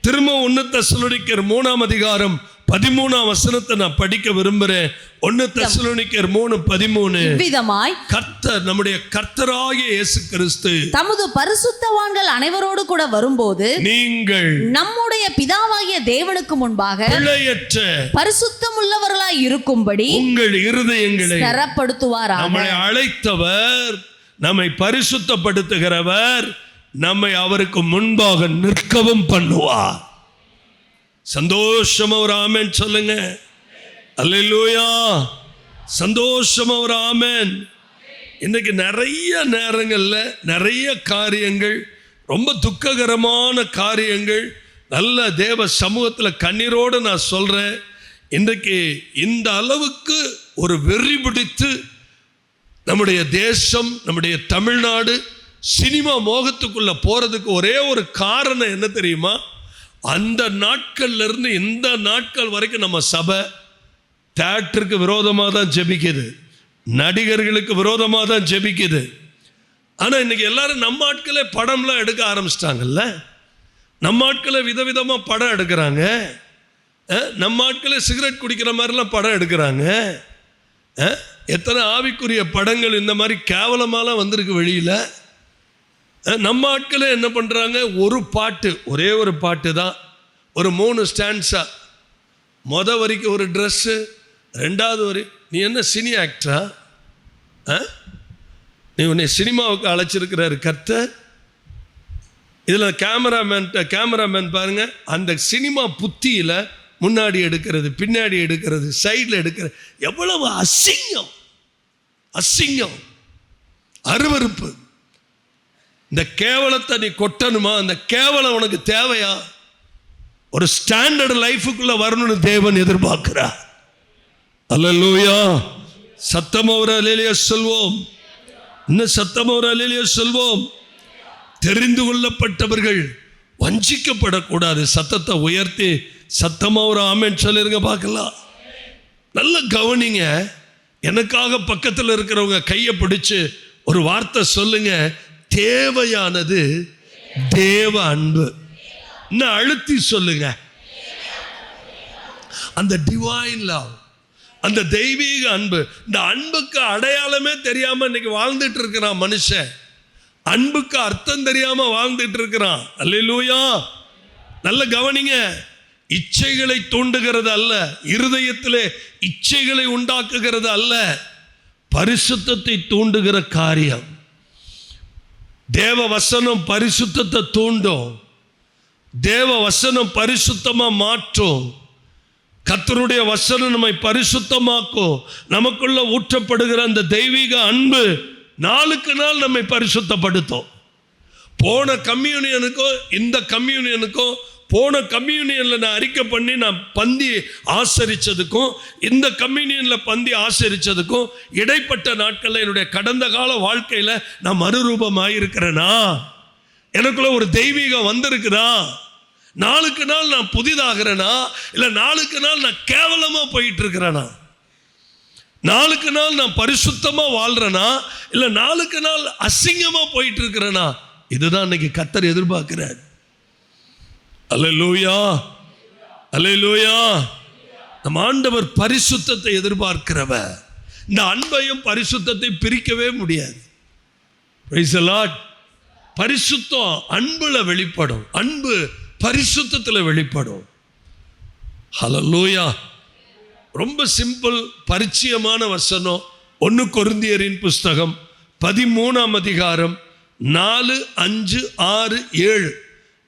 திரும்ப 1 தெசலோனிக்கர் 3:13 நான் படிக்க விரும்புறேன். 1 தெசலோனிக்கர் 3:13. இவ்விதமாய் கர்த்தர், நம்முடைய கர்த்தராகிய இயேசு கிறிஸ்து தமது பரிசுத்தவான்கள் அனைவரோடு கூட வரும்போது நீங்கள் நம்முடைய பிதாவாகிய தேவனுக்கு முன்பாக பிழையற்ற பரிசுத்தமுள்ளவர்களாய் இருக்கும்படி உங்கள் இருதயங்களை ஸ்திரப்படுத்துவாராக. நம்மை அழைத்தவர், நம்மை பரிசுத்தப்படுத்துகிறவர், நம்மை அவருக்கு முன்பாக நிற்கவும் பண்ணுவார். சந்தோஷமா ஒரு ஆமென் சொல்லுங்க. அல்லேலூயா, சந்தோஷமா ஒரு ஆமென். இன்னைக்கு நிறைய நேரங்கள்ல நிறைய காரியங்கள், ரொம்ப துக்ககரமான காரியங்கள், நல்ல தேவ சமூகத்தில் கண்ணீரோடு நான் சொல்றேன். இன்றைக்கு இந்த அளவுக்கு ஒரு வெறி பிடித்து நம்முடைய தேசம், நம்முடைய தமிழ்நாடு சினிமா மோகத்துக்குள்ள போறதுக்கு ஒரே ஒரு காரணம் என்ன தெரியுமா? அந்த நாட்கள்ல இருந்து இந்த நாட்கள் வரைக்கும் நம்ம சபை தியேட்டருக்கு விரோதமாக தான் ஜெபிக்குது, நடிகர்களுக்கு விரோதமாக தான் ஜெபிக்குது. ஆனால் இன்னைக்கு எல்லாரும் நம்ம ஆட்களே படம்லாம் எடுக்க ஆரம்பிச்சிட்டாங்கல்ல. நம்ம ஆட்களே விதவிதமாக படம் எடுக்கிறாங்க. நம்ம ஆட்களே சிகரெட் குடிக்கிற மாதிரிலாம் படம் எடுக்கிறாங்க. எத்தனை ஆவிக்குரிய படங்கள் இந்த மாதிரி கேவலமாலாம் வந்திருக்கு வெளியில். நம்ம ஆட்களே என்ன பண்ணுறாங்க? ஒரு பாட்டு, ஒரே ஒரு பாட்டு தான், ஒரு 3 ஸ்டாண்ட்ஸா, வரைக்கும் ஒரு ட்ரெஸ்ஸு, 2வது வரி. நீ என்ன சினி ஆக்டரா? நீ உன்னை சினிமாவுக்கு அழைச்சிருக்கிறாரு கர்த்தர். இதில் கேமராமேன் பாருங்க, அந்த சினிமா புத்தியில் முன்னாடி எடுக்கிறது, பின்னாடி எடுக்கிறது, சைடில் எடுக்கிறது, எவ்வளவு அசிங்கம், அசிங்கம், அருவருப்பு. இந்த கேவலத்தை நீ கொட்டணுமா? அந்த கேவலம் உனக்கு தேவையா? ஒரு ஸ்டாண்டர்ட் லைஃபுக்குள்ள வரணும்னு தேவன் எதிர்பார்க்கிறார். அல்லேலூயா, சத்தமா ஒரு அல்லேலூயா சொல்வோம். இன்னும் சத்தமா ஒரு அல்லேலூயா சொல்வோம். தெரிந்து கொள்ளப்பட்டவர்கள் வஞ்சிக்கப்படக்கூடாது. சத்தத்தை உயர்த்தி சத்தமா ஒரு ஆமென் சொல்லிருங்க பார்க்கலாம். நல்ல கவனிங்க. எனக்காக பக்கத்தில் இருக்கிறவங்க கையை பிடிச்சு ஒரு வார்த்தை சொல்லுங்க. தேவையானது தேவ அன்பு. இன்னும் அழுத்தி சொல்லுங்க, அந்த டிவைன் லவ், அந்த தெய்வீக அன்பு. இந்த அன்புக்கு அடையாளமே தெரியாம இன்னைக்கு வாழ்ந்துட்டு இருக்கிறான் மனுஷன். அன்புக்கு அர்த்தம் தெரியாம வாழ்ந்துட்டு இருக்கிறான். அல்லேலூயா, நல்ல கவனிங்க. இச்சைகளை தூண்டுகிறது அல்ல, இருதயத்திலே இச்சைகளை உண்டாக்குகிறது அல்ல, பரிசுத்தத்தை தூண்டுகிற காரியம். தேவ வசனம் பரிசுத்தத்தை தூண்டும். தேவ வசனம் பரிசுத்தமா மாற்றும். கர்த்தருடைய வசனம் நம்மை பரிசுத்தமாக்கும். நமக்குள்ள ஊற்றப்படுகிற அந்த தெய்வீக அன்பு நாளுக்கு நாள் நம்மை பரிசுத்தப்படுத்தும். போன கம்யூனியனுக்கும் இந்த கம்யூனியனுக்கும், போன கம்யூனியன்ல நான் அறிக்கை பண்ணி நான் பந்தி ஆசரிச்சதுக்கும் இந்த கம்யூனியன்ல பந்தி ஆசரிச்சதுக்கும் இடைப்பட்ட நாட்கள்ல என்னுடைய கடந்த கால வாழ்க்கையில நான் மறுரூபமாயிருக்கிறேனா? எனக்குள்ள ஒரு தெய்வீகம் வந்திருக்குதா? நாளுக்கு நாள் நான் புதிதாகிறேனா? இல்லை நாளுக்கு நாள் நான் கேவலமா போயிட்டு இருக்கிறேனா? நாளுக்கு நாள் நான் பரிசுத்தமா வாழ்றேனா இல்ல நாளுக்கு நாள் அசிங்கமா போயிட்டு இருக்கிறேனா? இதுதான் இன்னைக்கு கர்த்தர் எதிர்பார்க்கிறார். அல்லேலூயா, அல்லேலூயா. நம் ஆண்டவர் பரிசுத்தத்தை எதிர்பார்க்கிறவர். இந்த அன்பையும் பரிசுத்தத்தை பிரிக்கவே முடியாது. Price the Lord. பரிசுத்தம் அன்புல வெளிப்படும், அன்பு பரிசுத்தத்தில் வெளிப்படும். ஹல்லேலூயா. ரொம்ப சிம்பிள், பரிச்சயமான வசனம். 1 கொரிந்தியரின் புஸ்தகம் 13ஆம் அதிகாரம் 4, 5, 6, 7.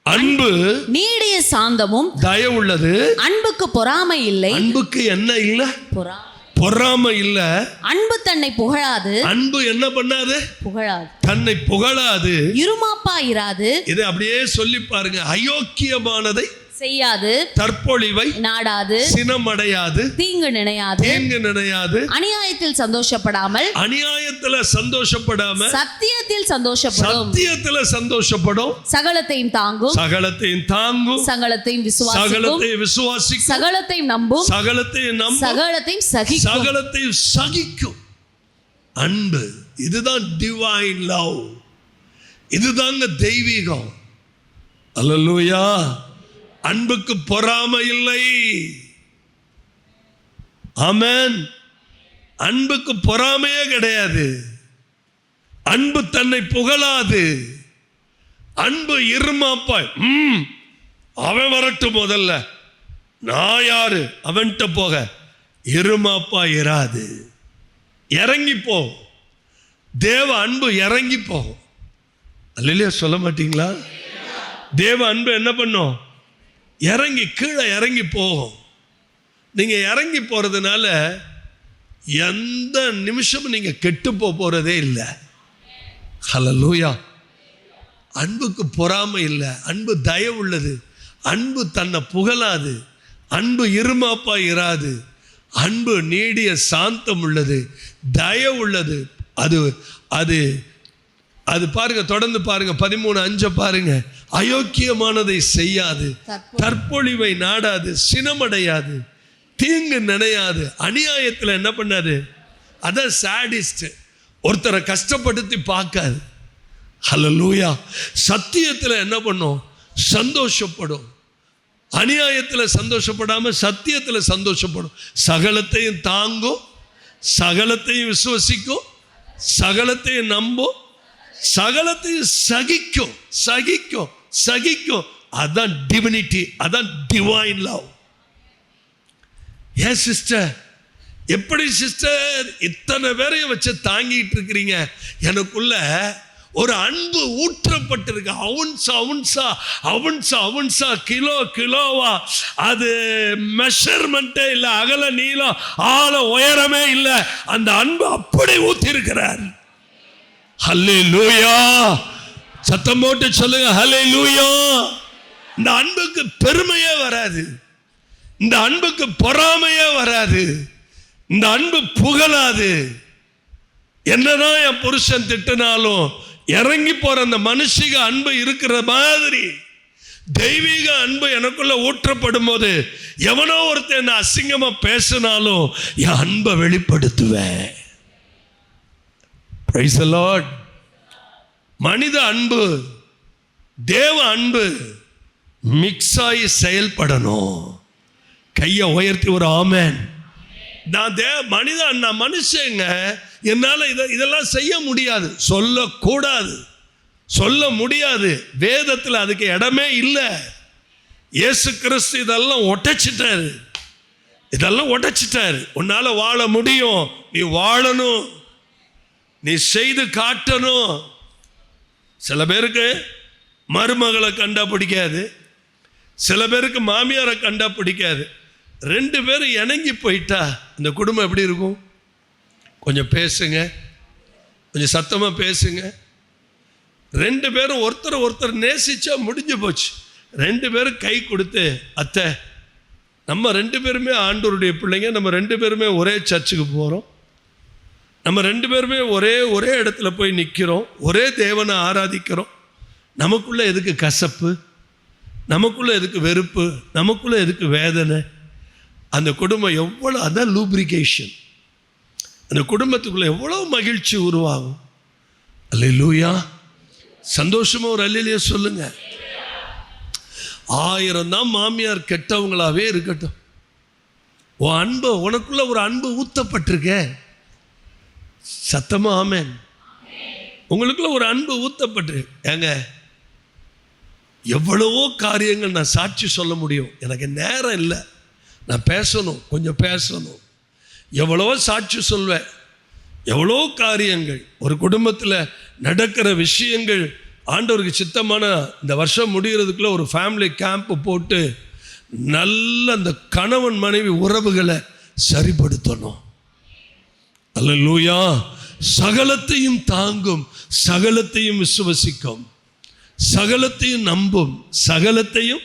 அன்பு நீடிய சாந்தமும் தயவுள்ளது. அன்புக்கு பொறாமை இல்லை. அன்புக்கு என்ன இல்ல? பொறாமை இல்ல. அன்பு தன்னை புகழாது. அன்பு என்ன பண்ணாது? புகழாது. தன்னை புகழாது. இருமாப்பா இராது. இதை அப்படியே சொல்லி பாருங்க. அயோக்கியமானதை செய்யாது. தற்பொழிவை நாடாது. சினமடையாது. தீங்கு நினையாது. அநியாயத்தில் சந்தோஷப்படாமல். அநியாயத்துல சந்தோஷப்படாம சத்தியத்தில் சந்தோஷப்படும். சத்தியத்துல சந்தோஷப்படும். சகலத்தையும் தாங்கும். சகலத்தையும் விசுவாசிக்கும். சகலத்தையும் நம்பும். சகலத்தையும் சகிக்கும். அன்பு, இதுதான் டிவைன் லவ். இதுதாங்க தெய்வீகம். அல்லேலூயா. அன்புக்கு பொறாமை இல்லை. ஆமென். அன்புக்கு பொறாமையே கிடையாது. அன்பு தன்னை புகழாது. அன்பு இருமாப்பாய். அவன் வரட்டும், முதல்ல நான் யாரு அவன்கிட்ட போக. இருமாப்பா இராது. இறங்கி போ. தேவ அன்பு இறங்கி போகும். அல்லேலூயா சொல்ல மாட்டீங்களா? தேவ அன்பு என்ன பண்ணும்? இறங்கி கீழே இறங்கி போகும். நீங்க இறங்கி போறதுனால எந்த நிமிஷமும் நீங்க கெட்டு போறதே இல்லை. ஹல்லேலூயா. அன்புக்கு பொறாமை இல்லை. அன்பு தயவுள்ளது. அன்பு தன்னை புகழாது. அன்பு இருமாப்பா இராது. அன்பு நீடிய சாந்தம் உள்ளது, தயவுள்ளது. அது அது அது பாருங்க, தொடர்ந்து பாருங்க. 13:5 பாருங்க. அயோக்கியமானதை செய்யாது, தற்பொழிவை நாடாது, சினமடையாது, தீங்கு நினையாது, அநியாயத்தில் என்ன பண்ணாது. அதான் சாடிஸ்ட். ஒருத்தரை கஷ்டப்படுத்தி பார்க்காது. ஹல்லேலூயா. சத்தியத்தில் என்ன பண்ணும்? சந்தோஷப்படும். அநியாயத்தில் சந்தோஷப்படாம சத்தியத்தில் சந்தோஷப்படும். சகலத்தையும் தாங்கும், சகலத்தையும் விசுவசிக்கும், சகலத்தையும் நம்பும், சகலத்தையும் சகிக்கும். அதான் டிவினிட்டி, அதான் டிவைன் லவ். ஏன் சிஸ்டர், எப்படி சிஸ்டர் இத்தனை பேரையும் வச்சு தாங்கிட்டு இருக்கிறீங்க? எனக்குள்ள ஒரு அன்பு ஊற்றப்பட்டிருக்கு. அவுன்சா கிலோவா. அது மெஷர்மெண்ட்டே இல்லை. அகல நீளம் ஆழ உயரமே இல்லை. அந்த அன்பு அப்படி ஊத்தி இருக்கிறார். ஹல்லேலூயா. சத்தம் போட்டு சொல்லுங்க ஹல்லேலூயா. இந்த அன்புக்கு பெருமையே வராது. இந்த அன்புக்கு பொறாமையே வராது. இந்த அன்பு புகழாது. என்னதான் என் புருஷன் திட்டினாலும் இறங்கி போற அந்த மனுஷிக அன்பு இருக்கிற மாதிரி தெய்வீக அன்பு எனக்குள்ள ஊற்றப்படும் போது எவனோ ஒருத்தன் என்ன அசிங்கமா பேசினாலும் என் அன்பை வெளிப்படுத்துவேன். Praise the Lord. மனித அன்பு தேவ அன்பு மிக்ஸ் ஆகி செயல்படணும். கையை உயர்த்தி ஒரு ஆமென். நான் நான் மனுஷங்க, என்னால் இதெல்லாம் செய்ய முடியாது, சொல்லக்கூடாது, சொல்ல முடியாது. வேதத்தில் அதுக்கு இடமே இல்லை. இயேசு கிறிஸ்து இதெல்லாம் ஒட்டச்சிட்டாரு. உன்னால வாழ முடியும், நீ வாழணும், நீ செய்து காட்டணும். சில பேருக்கு மருமகளை கண்டா பிடிக்காது, சில பேருக்கு மாமியாரை கண்டா பிடிக்காது. 2 பேரும் இணங்கி போயிட்டா இந்த குடும்பம் எப்படி இருக்கும்? கொஞ்சம் பேசுங்க, கொஞ்சம் சத்தமாக பேசுங்க. 2 பேரும் ஒருத்தர் நேசிச்சா முடிஞ்சு போச்சு. 2 பேரும் கை கொடுத்து, அத்தை நம்ம 2 பேருமே ஆண்டவருடைய பிள்ளைங்க, நம்ம 2 பேருமே ஒரே சர்ச்சுக்கு போகிறோம், நம்ம 2 பேருமே ஒரே இடத்துல போய் நிற்கிறோம், ஒரே தேவனை ஆராதிக்கிறோம். நமக்குள்ள எதுக்கு கசப்பு? நமக்குள்ள எதுக்கு வெறுப்பு? நமக்குள்ள எதுக்கு வேதனை? அந்த குடும்பம் எவ்வளோ, அதான் லூப்ரிகேஷன். அந்த குடும்பத்துக்குள்ள எவ்வளவு மகிழ்ச்சி உருவாகும். அல்லேலூயா. சந்தோஷமா ஒரு அல்லேலூயா சொல்லுங்க. 1000 தான் மாமியார் கெட்டவங்களாவே இருக்கட்டும், உன் அன்பு, உனக்குள்ள ஒரு அன்பு ஊத்தப்பட்டிருக்க. சத்தமா ஆமென். உங்களுக்குள்ள ஒரு அன்பு ஊத்தப்பட்டிருக்கு. ஏங்க, எவ்வளவோ காரியங்கள் நான் சாட்சி சொல்ல முடியும், எனக்கு நேரம் இல்லை, நான் பேசணும், கொஞ்சம் பேசணும். எவ்வளவோ சாட்சி சொல்வேன், எவ்வளோ காரியங்கள் ஒரு குடும்பத்தில் நடக்கிற விஷயங்கள். ஆண்டவருக்கு சித்தமான இந்த வருஷம் முடிகிறதுக்குள்ள ஒரு ஃபேமிலி கேம்ப் போட்டு நல்ல அந்த கணவன் மனைவி உறவுகளை சரிப்படுத்தணும். அல்லேலூயா. சகலத்தையும் தாங்கும், சகலத்தையும் விசுவசிக்கும், சகலத்தையும் நம்பும், சகலத்தையும்.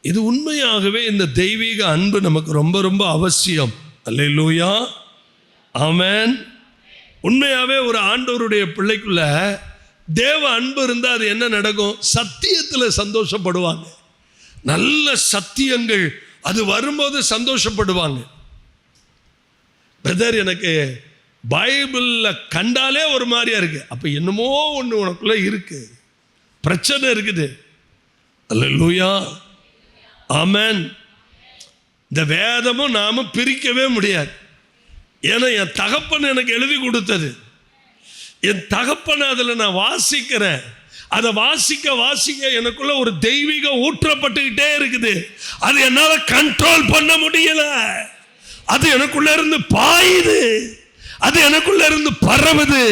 இது உண்மையாகவே இந்த தெய்வீக அன்பு நமக்கு ரொம்ப ரொம்ப அவசியம். அல்லேலூயா. ஆமென். உண்மையாகவே ஒரு ஆண்டவருடைய பிள்ளைக்குள்ள தேவ அன்பு இருந்தால் அது என்ன நடக்கும்? சத்தியத்தில் சந்தோஷப்படுவாங்க. நல்ல சத்தியங்கள் அது வரும்போது சந்தோஷப்படுவாங்க. பிரதர், எனக்கு பைபிளில் கண்டாலே ஒரு மாதிரியா இருக்கு. அப்போ என்னமோ ஒன்று உனக்குள்ள இருக்கு, பிரச்சனை இருக்குது. அல்லேலூயா. ஆமென். இந்த வேதமும் நாமும் பிரிக்கவே முடியாது. ஏன்னா என் தகப்பன் எனக்கு எழுதி கொடுத்தது, என் தகப்பன் அதில் நான் வாசிக்கிறேன். அதை வாசிக்க வாசிக்க எனக்குள்ள ஒரு தெய்வீக ஊற்றப்பட்டுக்கிட்டே இருக்குது. அது என்னால் கண்ட்ரோல் பண்ண முடியல. அது எனக்குள்ள இருந்து பாயுது, அது எனக்குள்ள இருந்து பரவுது,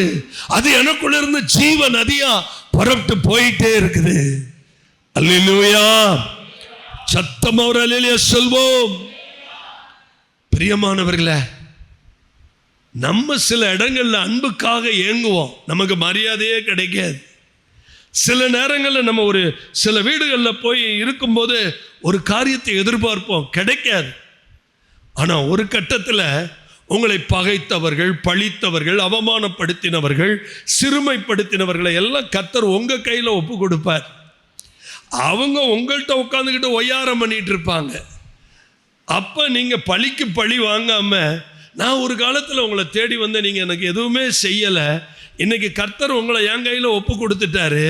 அது எனக்குள்ள இருந்து ஜீவ நதியா புறப்பட்டு போயிட்டே இருக்குது. அல்லேலூயா. சத்தம் ஒரு அல்லேலூயா சொல்வோம். பிரியமானவர்களே, நம்ம சில இடங்கள்ல அன்புக்காக ஏங்குவோம், நமக்கு மரியாதையே கிடைக்காது. சில நேரங்களில் நம்ம ஒரு சில வீடுகளில் போய் இருக்கும்போது ஒரு காரியத்தை எதிர்பார்ப்போம், கிடைக்காது. ஆனால் ஒரு கட்டத்தில் உங்களை பகைத்தவர்கள், பழித்தவர்கள், அவமானப்படுத்தினவர்கள், சிறுமைப்படுத்தினவர்களை எல்லாம் கர்த்தர் உங்கள் கையில் ஒப்பு கொடுப்பார். அவங்க உங்கள்கிட்ட உட்காந்துக்கிட்டு ஒய்யாரம் பண்ணிட்டு இருப்பாங்க. அப்போ நீங்கள் பழிக்கு பழி வாங்காமல், நான் ஒரு காலத்தில் உங்களை தேடி வந்தேன், நீங்கள் எனக்கு எதுவுமே செய்யலை, இன்னைக்கு கர்த்தர் உங்களை என் கையில் ஒப்பு கொடுத்துட்டாரு,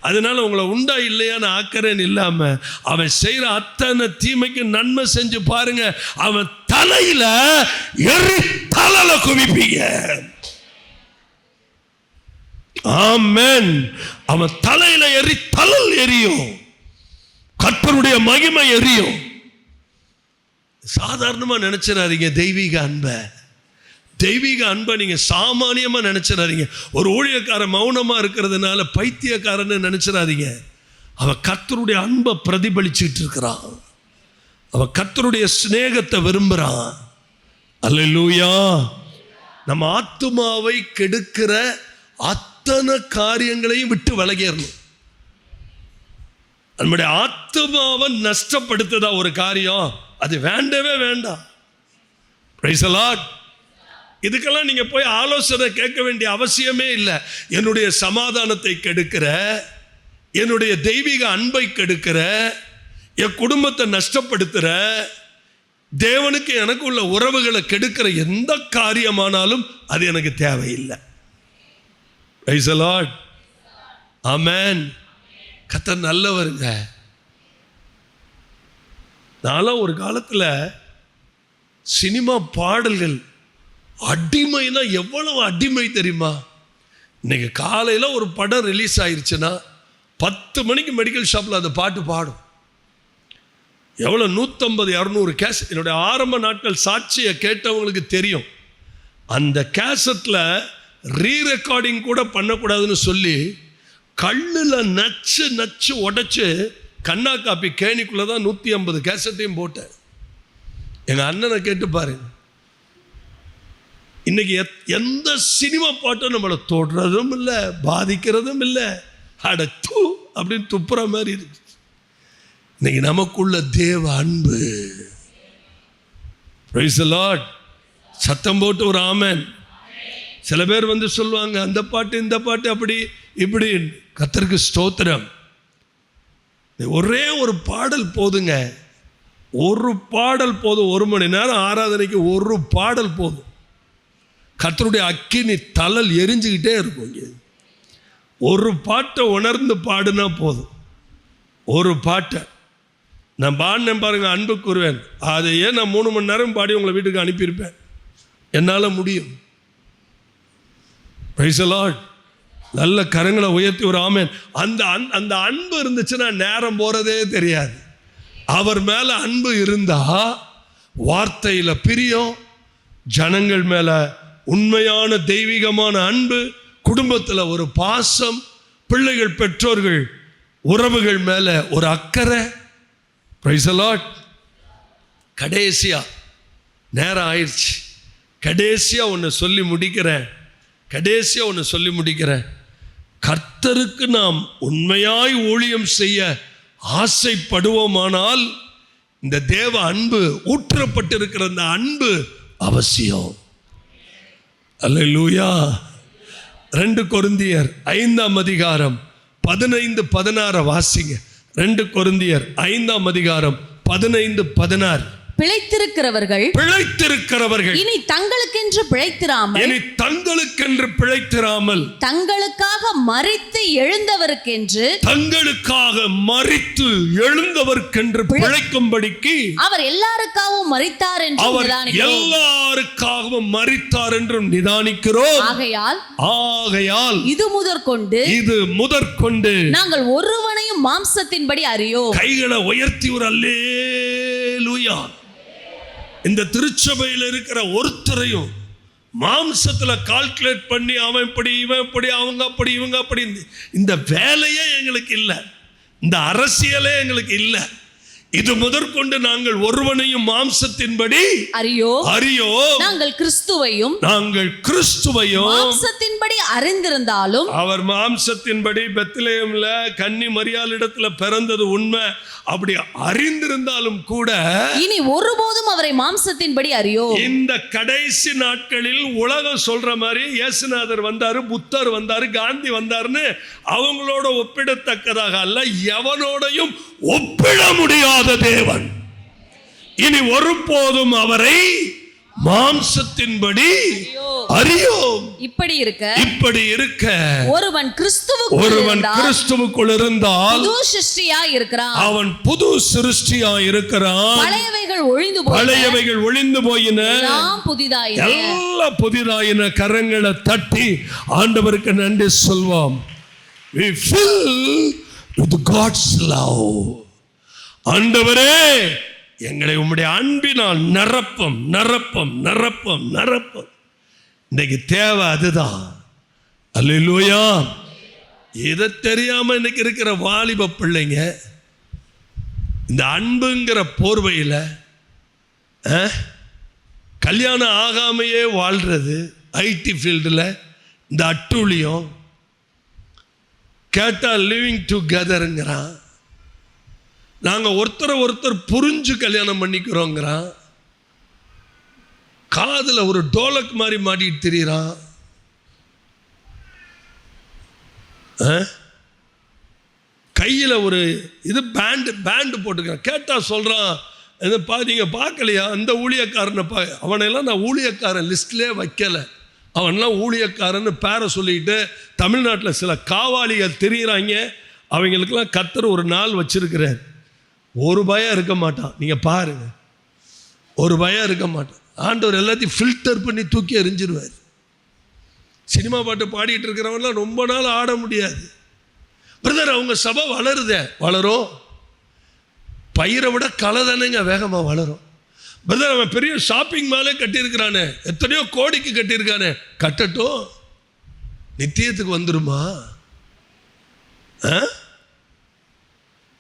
அதனால உங்களை உண்டா இல்லையான்னு ஆக்கிறேன்னு இல்லாமல் அவன் செய்கிற அத்தனை தீமைக்கு நன்மை செஞ்சு பாருங்க, அவன் தலையில எரி தலல குவிப்பீங்க. ஆமென். அவன் தலையில எரி தலல் எரியும், கர்த்தருடைய மகிமை எரியும். சாதாரணமா நினைச்சிடாதீங்க தெய்வீக அன்பை. தெய்வீக அன்பை நீங்க சாமானியமா நினைச்சிடாதீங்க. ஒரு ஊழியக்காரன் மௌனமா இருக்கிறதுனால பைத்தியக்காரன்னு நினைச்சிடாதீங்க. அவன் கர்த்தருடைய அன்பை பிரதிபலிச்சுட்டு இருக்கிறான், அவன் கர்த்தருடைய சிநேகத்தை விரும்புறான். அல்லேலூயா. நம்ம ஆத்துமாவை கெடுக்கிற அத்தனை காரியங்களையும் விட்டு விலகிடணும். நம்முடைய ஆத்துமாவை நஷ்டப்படுத்துதா ஒரு காரியம், அது வேண்டவே வேண்டாம். Price the Lord. இதுக்கெல்லாம் நீங்க போய் ஆலோசனை கேட்க வேண்டிய அவசியமே இல்லை. என்னுடைய சமாதானத்தை கெடுக்கிற, என்னுடைய தெய்வீக அன்பை கெடுக்கிற, என் குடும்பத்தை நஷ்டப்படுத்துற, தேவனுக்கு எனக்கு உள்ள உறவுகளை கெடுக்கிற எந்த காரியமானாலும் அது எனக்கு தேவையில்லை. Praise the Lord. ஆமென். கர்த்தர் நல்லவருங்க. நான்லாம் ஒரு காலத்தில் சினிமா பாடல்கள் அடிமைனா எவ்வளவு அடிமை தெரியுமா? இன்னைக்கு காலையில் ஒரு படம் ரிலீஸ் ஆயிடுச்சுன்னா 10 மணிக்கு மெடிக்கல் ஷாப்பில் அந்த பாட்டு பாடும். எவ்வளோ 150-200 கேசட். என்னுடைய ஆரம்ப நாட்கள் சாட்சியை கேட்டவங்களுக்கு தெரியும். அந்த கேசட்டில் ரீ ரெக்கார்டிங் கூட பண்ணக்கூடாதுன்னு சொல்லி கல்லில் நச்சு நச்சு உடைச்சு கண்ணா காப்பி கேணிக்குள்ளே தான் 150 கேசட்டையும் போட்டேன். எங்கள் அண்ணனை கேட்டு பாருங்க. இன்னைக்கு எந்த சினிமா பாட்டும் நம்மளை தொடுறதும் இல்லை, பாதிக்கிறதும் இல்லை. அடத்து அப்படின்னு துப்புற மாதிரி இருக்கு. இன்னைக்கு நமக்குள்ள தேவ அன்பு. Price the Lord. சத்தம் போட்டு ஒரு ஆமென். சில பேர் வந்து சொல்லுவாங்க அந்த பாட்டு இந்த பாட்டு அப்படி இப்படி. கர்த்தருக்கு ஸ்தோத்திரம். ஒரே ஒரு பாடல் போதுங்க, ஒரு பாடல் போதும். 1 மணி நேரம் ஆராதனைக்கு ஒரு பாடல் போதும். கர்த்தருடைய அக்கினி தழல் எரிஞ்சுக்கிட்டே இருக்கும். இங்கே ஒரு பாட்டை உணர்ந்து பாடுனா போதும். ஒரு பாட்டை நான் பாடினேன் பாருங்க, அன்பு கூறுவேன், அதையே நான் 3 மணி நேரம் பாடி உங்களை வீட்டுக்கு அனுப்பியிருப்பேன். என்னால் முடியும். Price the Lord. நல்ல கரங்களை உயர்த்தி ஒரு ஆமென். அந்த அன்பு இருந்துச்சுன்னா நேரம் போகிறதே தெரியாது. அவர் மேலே அன்பு இருந்தா வார்த்தையில் பிரியம், ஜனங்கள் மேலே உண்மையான தெய்வீகமான அன்பு, குடும்பத்தில் ஒரு பாசம், பிள்ளைகள் பெற்றோர்கள் உறவுகள் மேலே ஒரு அக்கறை. Price the Lord. கடைசியா நேரம் ஆயிடுச்சு. கடைசியா ஒன்று சொல்லி முடிக்கிறேன். கர்த்தருக்கு நாம் உண்மையாய் ஊழியம் செய்ய ஆசைப்படுவோமானால் இந்த தேவ அன்பு ஊற்றப்பட்டிருக்கிற அந்த அன்பு அவசியம். அல்லேலூயா. 2 கொரிந்தியர் 5ஆம் அதிகாரம் 15-16 வாசிங்க. 2 கொரிந்தியர் 5ஆம் அதிகாரம் 15-16. பிழைத்திருக்கிறவர்கள் இனி தங்களுக்கென்று பிழைத்திராமல் தங்களுக்காக மரித்து எழுந்தவர்க்கென்று பிழைக்கும்படிக்கு அவர் எல்லாருக்காகவும் மரித்தார் என்றும் நிதானிக்கிறோம். ஆகையால் இது முதற்கொண்டு நாங்கள் ஒருவனையும் மாம்சத்தின்படி அறியோம். கைகளை உயர்த்தி ஒரு அல்லேலூயா. இந்த திருச்சபையில் இருக்கிற ஒருத்தரையும் மாம்சத்துல கால்குலேட் பண்ணி அவன் இப்படி இவன் இப்படி அவங்க அப்படி இவங்க அப்படி இந்த வேலையே எங்களுக்கு இல்லை, இந்த அரசியலே எங்களுக்கு இல்லை. இது முதற்கொண்டு நாங்கள் ஒருவனையும் மாம்சத்தின்படி அறியோம். நாங்கள் கிறிஸ்துவையும் மாம்சத்தின்படி அறிந்திருந்தாலும், அவர் மாம்சத்தின்படி பெத்லெஹேம்ல கன்னி மரியாளிடத்துல பிறந்தது உண்மை, அப்படி அறிந்திருந்தாலும் கூட இனி ஒருபோதும் அவரை மாம்சத்தின்படி அறியோம். இந்த கடைசி நாட்களில் உலகம் சொல்ற மாதிரி இயேசுநாதர் வந்தாரு, புத்தர் வந்தாரு, காந்தி வந்தாருன்னு அவங்களோட ஒப்பிடத்தக்கதாக அல்ல, எவனோடையும் ஒப்பிட முடியாத தேவன். இனி ஒருபோதும் அவரை மாம்சத்தின்படி அறியோம். இப்படி இருக்க ஒருவன் கிறிஸ்துவுக்குள் இருந்தால் அவன் புது சிருஷ்டியாய் இருக்கிறான். பழையவைகள் ஒழிந்து போயின, எல்லாம் புதிதாயின. கரங்களை தட்டி ஆண்டவருக்கு நன்றி சொல்வோம். We fill with God's love. ஆண்டவரே, எங்களை உம்முடைய அன்பினால் நிரப்பம். இன்னைக்கு தேவை அதுதான். அல்லேலூயா. இதை தெரியாம இன்னைக்கு இருக்கிற வாலிப பிள்ளைங்க இந்த அன்புங்கிற போர்வையில் கல்யாணம் ஆகாமையே வாழ்றது, ஐடி ஃபீல்டில் இந்த அட்டூழியம் கேட்டால் லிவிங் டுகெதருங்கிறான். நாங்கள் ஒருத்தர் புரிஞ்சு கல்யாணம் பண்ணிக்கிறோங்கிறான். காதில் ஒரு டோலக் மாதிரி மாட்டிட்டு திரியிறான். கையில் ஒரு இது பேண்டு போட்டுக்கிறான். கேட்டால் சொல்கிறான், நீங்கள் பார்க்கலையா அந்த ஊழியக்காரனை அவனையெல்லாம் நான் ஊழியக்காரன் லிஸ்ட்லேயே வைக்கலை, அவன்லாம் ஊழியக்காரன்னு பேரை சொல்லிட்டு தமிழ்நாட்டில் சில காவாளிகள் தெரிகிறாங்க. அவங்களுக்கெல்லாம் கர்த்தர் ஒரு நாள் வச்சிருக்கிறார். ஒரு பயம் இருக்க மாட்டான். நீங்கள் பாருங்க, ஒரு பயம் இருக்க மாட்டான். ஆண்டவர் எல்லாத்தையும் ஃபில்டர் பண்ணி தூக்கி எறிஞ்சிருவார். சினிமா பாட்டு பாடிட்டு இருக்கிறவங்களாம் ரொம்ப நாள் ஆட முடியாது. பிரதர், அவங்க சபை வளரும். பயிரை விட களை தானேங்க வேகமாக வளரும். பிரதர், அவன் பெரிய ஷாப்பிங் மாலே கட்டியிருக்கிறானே, எத்தனையோ கோடிக்கு கட்டியிருக்கானே, கட்டட்டும், நித்தியத்துக்கு வந்துருமா?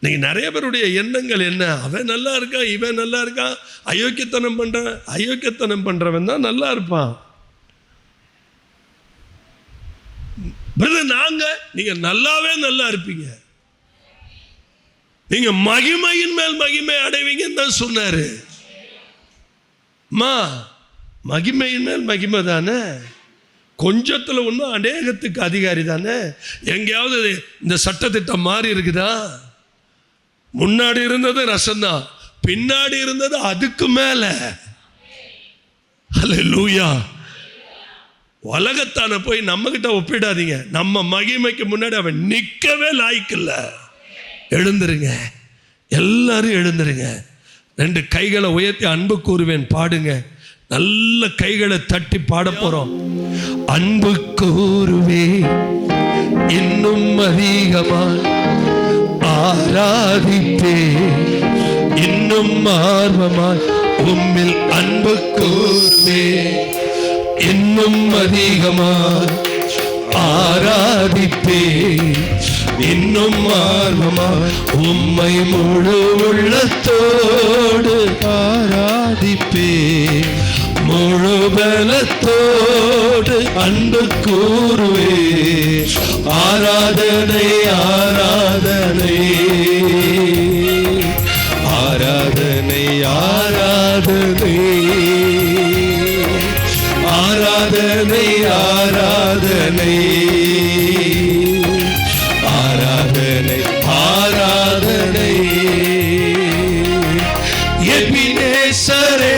நீங்கள் நிறைய பேருடைய எண்ணங்கள் என்ன? அவன் நல்லா இருக்கான், இவன் நல்லா இருக்கான், அயோக்கியத்தனம் பண்ணுறவன் தான் நல்லா இருப்பான். பிரதர், நீங்கள் நல்லாவே நல்லா இருப்பீங்க, நீங்கள் மகிமையின் மேல் மகிமை அடைவீங்கன்னு தான் சொன்னார். மகிமையின் மேல் மகிமை தானே, கொஞ்சத்தில் ஒன்றும் அநேகத்துக்கு அதிகாரி தானே. எங்கேயாவது இந்த சட்டத்திட்டம் மாறி இருக்குதா? முன்னாடி இருந்தது ரசம்தான், பின்னாடி இருந்தது அதுக்கு மேல. அல்லேலூயா. உலகத்தான போய் நம்ம கிட்ட ஒப்பிடாதீங்க. நம்ம மகிமைக்கு முன்னாடி அவன் நிற்கவே லாய்க்கில்ல. எழுந்துருங்க, எல்லாரும் எழுந்துருங்க. 2 கைகளை உயர்த்தி அன்பு கூறுவேன் பாடுங்க. நல்ல கைகளை தட்டி பாட போறோம். அன்பு கூறுவே இன்னும் அதிகமாய் ஆராதிப்பே இன்னும் ஆர்வமாய் உம்மில் அன்பு கூறுவே இன்னும் அதிகமாய் ஆராதிப்பே இன்னும் ஆர்வமாய் உம்மை முழு உள்ளத்தோடு ஆராதிப்பே முழு பலத்தோடு அன்பு கூறுவே. ஆராதனை ஆராதனை ஆராதனை ஆராதனை ஆராதனை ஆராதனை ஆராதனை ஆராதனை. எபினேசரே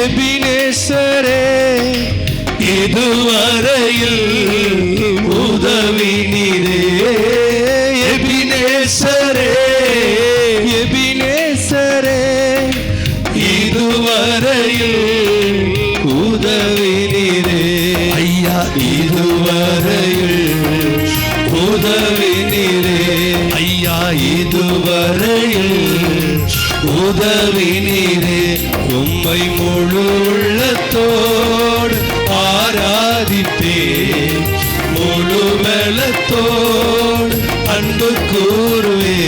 எபினேசரே இதுவரையில் உதவி நீரே. எபினேசரே எபினேசரே இதுவரையில் உதவி நீரே. ஐயா இதுவரையில் உதவி நீரே. ஐயா இதுவரையில் உதவி நீரே. உம்மை முழு உள்ளத்தோடு ஆராதிப்பே முழு பலத்தோடு அன்பு கூறுவே.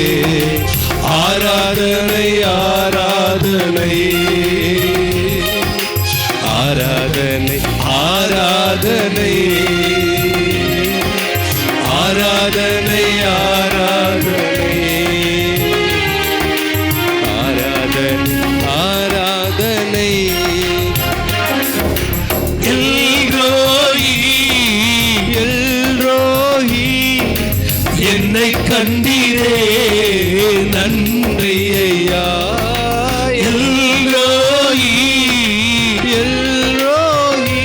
ஆராதனை ஆராதனை ஆராதனை ஆராதனை ஆராதனை ஆராதனை ஆராதனை ஆராதனை. எல்ரோயி எல்ரோயி என்னை கண்டீரே நன்றி ஐயா. எல்ரோயி எல்ரோயி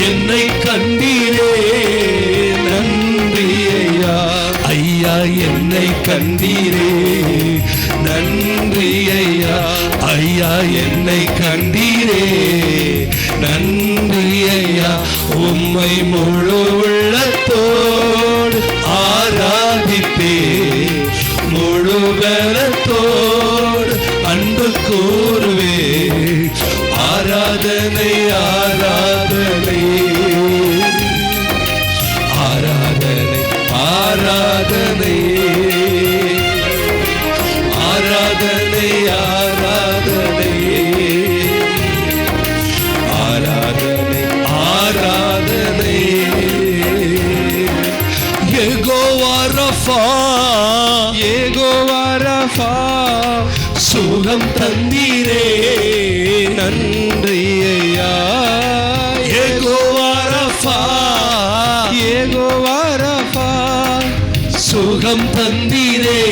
என்னை கண்டீரே நன்றி ஐயா. ஐயா என்னை கண்டீரே நன்றி ஐயா. ஐயா என்னை கண்டீரே நன்றி ஐயா. உம்மை முழு உள்ளத்தோடு ஆராதிப்பே முழு பலத்தோடு அன்பு கூறுவே. ஆராதனை ஆராதனை ஆராதனை ஆராதனை ஆராதனை ஆராதனை ஆராதனை ஆராதனை. யெகோவா ரஃபா யெகோவா ரஃபா சுகம் தந்தீரே நன்றி ஐயா. யெகோவா ரஃபா யெகோவா ரஃபா சுகம் தந்தீரே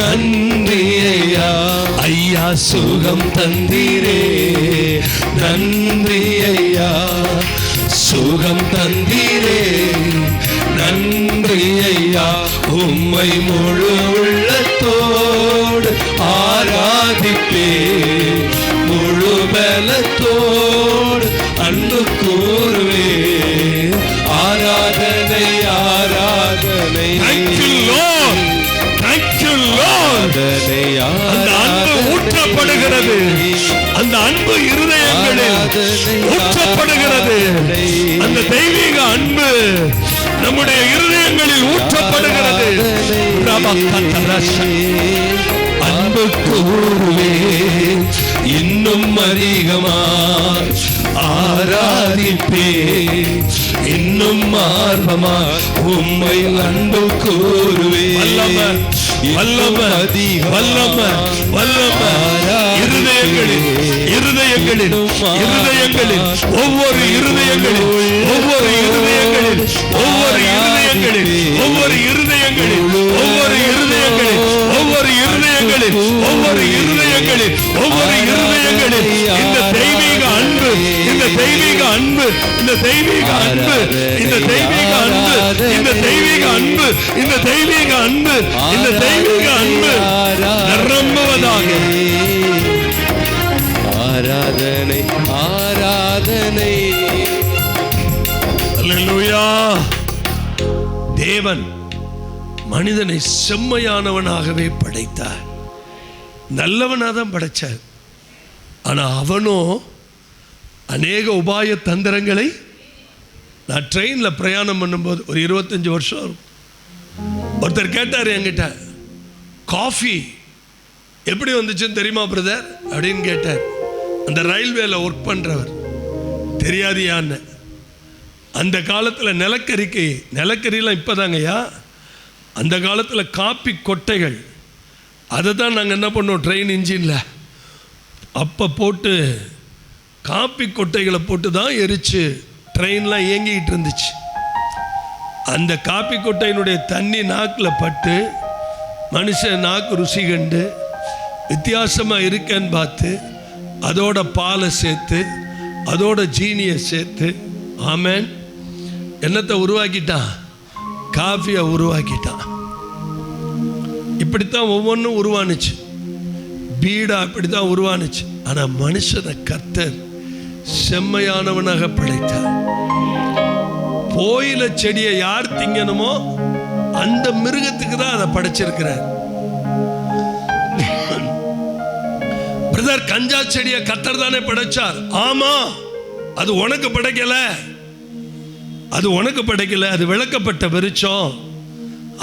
நன்றி ஐயா. ஐயா சுகம் தந்தீரே நன்றி ஐயா. சுகம் தந்தீரே நன்றி ஐயா. உம்மை முழு உள்ளத்தோடு ஆராதிப்பே முழு பலத்தோடு அன்பு கூறுவே. ஆராதனை ஆராதனை. அந்த அன்பு ஊற்றப்படுகிறது. அந்த அன்பு இருதயங்களில் ஊற்றப்படுகிறது. அந்த தெய்வீக அன்பு நம்முடைய இருதயங்களில் ஊற்றப்படுகிறது. அன்பு கூறுவே இன்னும் அதிகமாய் ஆராதிப்பே இன்னும் ஆர்வமா உம்மை அன்பு கூறுவே. இருதயங்களில் ஒவ்வொரு இருதயங்களில் ஒவ்வொரு இருதயங்களில் ஒவ்வொரு இருதயங்களில் ஒவ்வொரு இருதயங்களில் ஒவ்வொரு இருதயங்களில் ஒவ்வொரு ஒவ்வொரு இருதயங்களில் ஒவ்வொரு இருதயங்களில் ஒவ்வொரு இருதயங்களில் இந்த தெய்வீக அன்பு, இந்த தெய்வீக அன்பு, இந்த தெய்வீக அன்பு, இந்த தெய்வீக அன்பு, இந்த தெய்வீக அன்பு, இந்த தெய்வீக அன்பு, இந்த தெய்வீக அன்பு நிரம்புவதாக. ஆராதனை ஆராதனை. அல்லேலூயா. தேவன் மனிதனை செம்மையானவனாகவே படைத்தார், நல்லவனாக தான் படைச்சார். ஆனா அவனோ அநேக உபாய தந்திரங்களை. நான் ட்ரெயினில் பிரயாணம் பண்ணும்போது ஒரு 25 வருஷம் ஒருத்தர் கேட்டார் என்கிட்ட, காஃபி எப்படி வந்துச்சுன்னு தெரியுமா பிரதர் அப்படின்னு கேட்டார். அந்த ரயில்வேல ஒர்க் பண்றவர். தெரியாதியான்னு. அந்த காலத்தில் நிலக்கரியெல்லாம் இப்போதாங்கய்யா. அந்த காலத்தில் காப்பி கொட்டைகள், அதை தான் நாங்கள் என்ன பண்ணோம் ட்ரெயின் இன்ஜினில் அப்போ போட்டு, காப்பி கொட்டைகளை போட்டு தான் எரிச்சு ட்ரெயின்லாம் இயங்கிக்கிட்டு இருந்துச்சு. அந்த காப்பி கொட்டையினுடைய தண்ணி நாக்கில் பட்டு மனுஷன் நாக்கு ருசி கண்டு வித்தியாசமாக இருக்கேன்னு பார்த்து அதோட பாலை சேர்த்து அதோட ஜீனியை சேர்த்து, ஆமேன், என்னத்தை உருவாக்கிட்டான்? காஃபியை உருவாக்கிட்டான். இப்படித்தான் ஒவ்வொன்றும் உருவானுச்சு. பீடா இப்படித்தான் உருவானுச்சு. ஆனால் மனுஷனை கர்த்தர் செம்மையானவனாக படைத்தார். போயில செடியை யார் திங்கணுமோ அந்த மிருகத்துக்கு தான் அதை படைச்சிருக்கிறார். பிரதர், கஞ்சா செடியை கர்த்தர் தானே படைச்சார். ஆமா, அது உனக்கு படைக்கல, அது உனக்கு படைக்கல, அது விளக்கப்பட்ட விருட்சம்,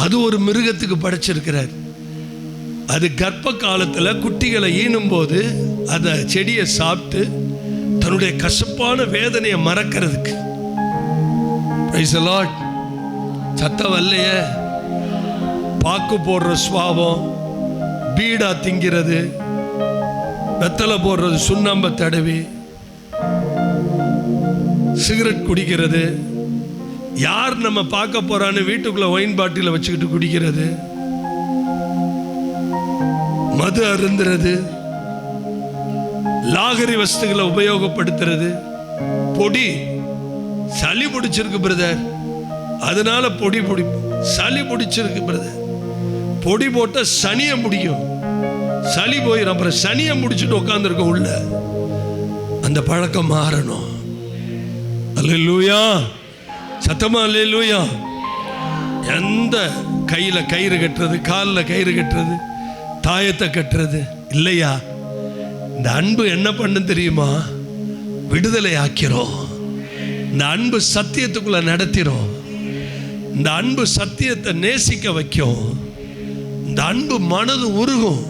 அது ஒரு மிருகத்துக்கு படைச்சிருக்கிறார். அது கர்ப்ப காலத்தில் குட்டிகளை ஈனும் போது அந்த செடியை சாப்பிட்டு தன்னுடைய கசப்பான வேதனையை மறக்கிறதுக்கு. Price the Lord. சத்தம் வரலையே. பாக்கு போடுற சுவாபம், பீடா திங்கிறது, வெத்தலை போடுறது, சுண்ணாம்பை தடவி சிகரெட் குடிக்கிறது, யார் நம்ம பார்க்க போறான்னு வீட்டுக்குள்ள ஒயின் பாட்டில வச்சுக்கிட்டு குடிக்கிறது, மது அருந்துறது, லாகரி வஸ்துகளை உபயோகப்படுத்துறது, பொடி. சளி பிடிச்சிருக்கு பிரதர், அதனால பொடி சளி பிடிச்சிருக்கு பிரதர், பொடி போட்ட சனியை முடியும், சளி போயிடும், அப்புறம் சனியை முடிச்சுட்டு உட்காந்துருக்க உள்ள. அந்த பழக்கம் மாறணும். அல்லேலூயா. சத்தமா அல்லேலூயா. எந்த கையில கயிறு கட்டுறது, காலில் கயிறு கட்டுறது, தாயத்தை கட்டுறது இல்லையா. இந்த அன்பு என்ன பண்ணு தெரியுமா? விடுதலை ஆக்கிறோம். இந்த அன்பு சத்தியத்துக்குள்ள நடத்திரும். இந்த அன்பு சத்தியத்தை நேசிக்க வைக்கும். இந்த அன்பு மனது உருகும்.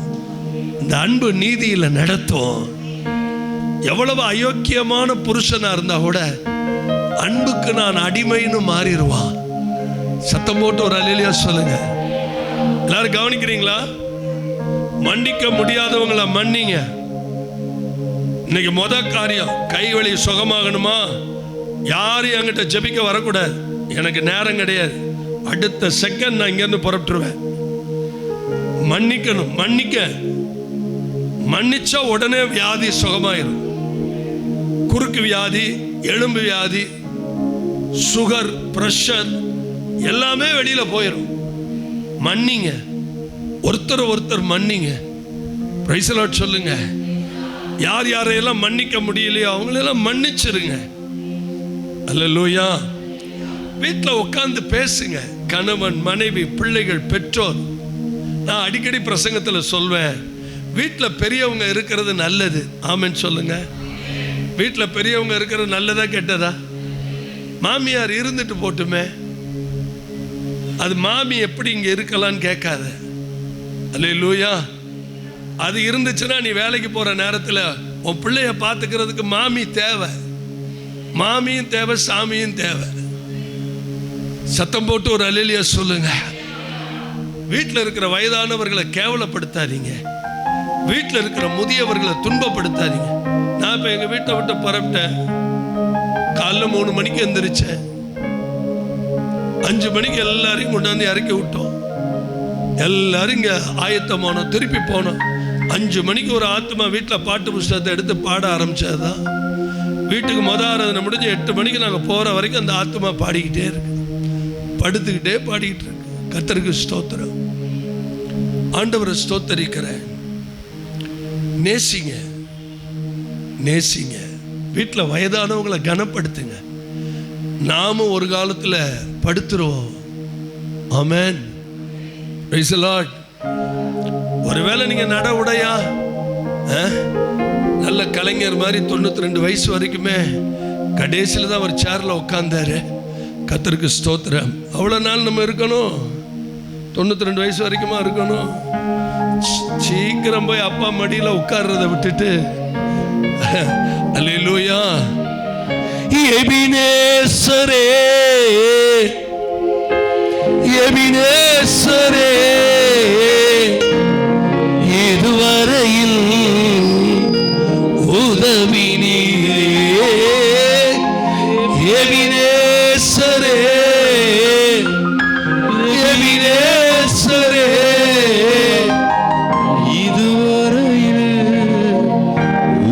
இந்த அன்பு நீதியில நடத்தும். எவ்வளவு அயோக்கியமான புருஷனா இருந்தா கூட அன்புக்கு நான் அடிமைன்னு மாறிடுவான். சத்தம் போட்டு ஒரு அல்லேலூயா சொல்லுங்க. எல்லாரும் கவனிக்கிறீங்களா? மன்னிக்க முடியாதவங்களை மன்னிங்க. இன்னைக்கு காரியம், கைவலி சுகமாகணுமா? யாரும் என்கிட்ட ஜெபிக்க வரக்கூடாது. எனக்கு நேரம் கிடையாது. அடுத்த செகண்ட் நான் இங்கேருந்து புறப்பட்டுருவேன். மன்னிக்கணும். மன்னிச்சா உடனே வியாதி சுகமாயிரும். குறுக்கு வியாதி, எலும்பு வியாதி, சுகர், பிரஷர் எல்லாமே வெளியில போயிடும். மன்னிங்க. ஒருத்தர் மன்னிங்க. பிரைஸ் தி லார்ட் சொல்லுங்க. யார் யாரையெல்லாம் மன்னிக்க முடியலையோ அவங்களெல்லாம் மன்னிச்சிருங்க. அல்லேலூயா. வீட்டில் உட்கார்ந்து பேசுங்க. கணவன், மனைவி, பிள்ளைகள், பெற்றோர். நான் அடிக்கடி பிரசங்கத்தில் சொல்வேன், வீட்டில் பெரியவங்க இருக்கிறது நல்லது. ஆமென் சொல்லுங்க. வீட்டில் பெரியவங்க இருக்கிறது நல்லதா கெட்டதா? மாமியார் இருந்துட்டு போட்டுமே, அது மாமி எப்படி இங்கே இருக்கலான்னு கேட்காத. அல்லேலூயா. அது இருந்துச்சுன்னா நீ வேலைக்கு போகிற நேரத்தில் உன் பிள்ளைய பார்த்துக்கிறதுக்கு மாமி தேவை. மாமியும் தேவை, சாமியும் தேவை. சத்தம் போட்டு ஒரு அல்லேலூயா சொல்லுங்க. வீட்டில் இருக்கிற வயதானவர்களை கேவலப்படுத்தாதீங்க. வீட்டில் இருக்கிற முதியவர்களை துன்பப்படுத்தாதீங்க. நான் இப்போ எங்கள் வீட்டை விட்டு புறப்பட்டேன். காலைல 3 மணிக்கு எந்திரிச்சேன். 5 மணிக்கு எல்லாரையும் கொண்டாந்து இறக்கி விட்டோம். எல்லாரும் இங்க ஆயத்தமானோம், திருப்பி போனோம். 5 மணிக்கு ஒரு ஆத்மா வீட்டில் பாட்டு புஸ்தகத்தை எடுத்து பாட ஆரம்பிச்சதுதான். வீட்டுக்கு ஆராதனை முடிஞ்சு 8 மணிக்கு நாங்கள் போகிற வரைக்கும் அந்த ஆத்மா பாடிக்கிட்டே இருக்கு, படுத்துக்கிட்டே பாடிக்கிட்டு இருக்கு. கர்த்தருக்கு ஸ்தோத்திரம். ஆண்டவரை ஸ்தோத்தரிக்கிறேன். நேசிங்க, நேசிங்க. வீட்டில் வயதானவங்களை கனப்படுத்துங்க. நாமும் ஒரு காலத்தில் படுத்துருவோம். ஆமென். Price the Lord. ஒருவேளை நீங்க நட உடையா நல்ல கலைஞர் மாதிரி 92 வயசு வரைக்குமே கடைசியில் தான் ஒரு சேர்ல உட்கார்ந்தாரு. கர்த்தருக்கு ஸ்தோத்திரம். அவ்வளோ நாள் நம்ம இருக்கணும்? 92 வயசு வரைக்குமா இருக்கணும்? சீக்கிரம் போய் அப்பா மடியில் உட்கார்றத விட்டுட்டு அல்லேலூயா. எபினேசரே, எபினேசரே, இதுவரையில் உதவி நீரே. எபினேசரே, எபினேசரே, இதுவரையில்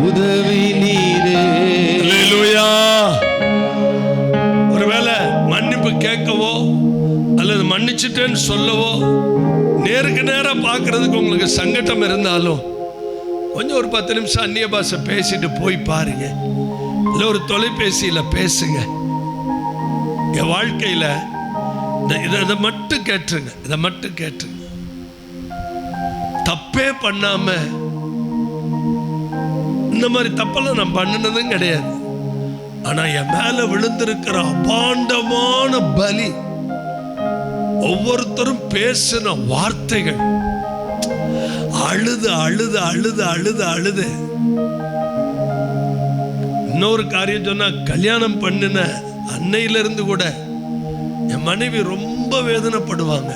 உதவி நீரே. அல்லேலூயா. ஒருவேளை மன்னிப்பு கேட்கவோ அல்லது மன்னிச்சிட்டேன்னு சொல்லவோ நேருக்கு நேரம் பார்க்கறதுக்கு உங்களுக்கு சங்கடம் இருந்தாலும் கொஞ்சம் ஒரு 10 நிமிஷம் அந்நிய பாஷை பேசிட்டு போய் பாருங்க. இல்லை ஒரு தொலைபேசியில் பேசுங்க. என் வாழ்க்கையில் இதை மட்டும் கேட்டுருங்க, இதை மட்டும் கேட்டுருங்க. தப்பே பண்ணாம இந்த மாதிரி தப்பெல்லாம் நான் பண்ணினதும் கிடையாது. ஆனா என் மேல விழுந்திருக்கிற அபாண்டமான பலி, ஒவ்வொருத்தரும் பேசின வார்த்தைகள், அழுது அழுது அழுது அழுது அழுது. இன்னொரு காரியம் சொன்னா, கல்யாணம் பண்ணின அன்னையிலிருந்து கூட என் மனைவி ரொம்ப வேதனைப்படுவாங்க.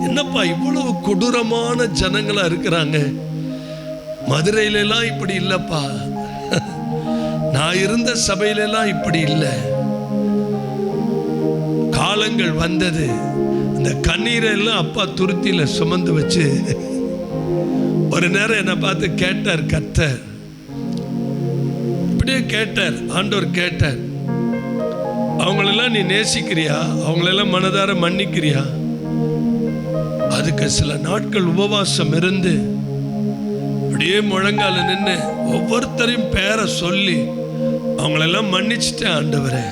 என்னப்பா இவ்வளவு கொடூரமான ஜனங்களா இருக்கிறாங்க, மதுரையில எல்லாம் இப்படி இல்லப்பா, நான் இருந்த சபையில எல்லாம் இப்படி இல்லை. காலங்கள் வந்தது, அந்த கண்ணீரை எல்லாம் அப்பா துருத்தியில சுமந்து வச்சு ஒரு நேரம் என்னை பார்த்து கேட்டார் கர்த்தர். இப்படியே கேட்டார், ஆண்டவர் கேட்டார், அவங்களெல்லாம் நீ நேசிக்கிறியா? அவங்களெல்லாம் மனதார மன்னிக்கிறியா? அதுக்கு சில நாட்கள் உபவாசம் இருந்து அப்படியே முழங்கால நின்று ஒவ்வொருத்தரையும் பேரை சொல்லி அவங்களெல்லாம் மன்னிச்சுட்டேன் ஆண்டவரே.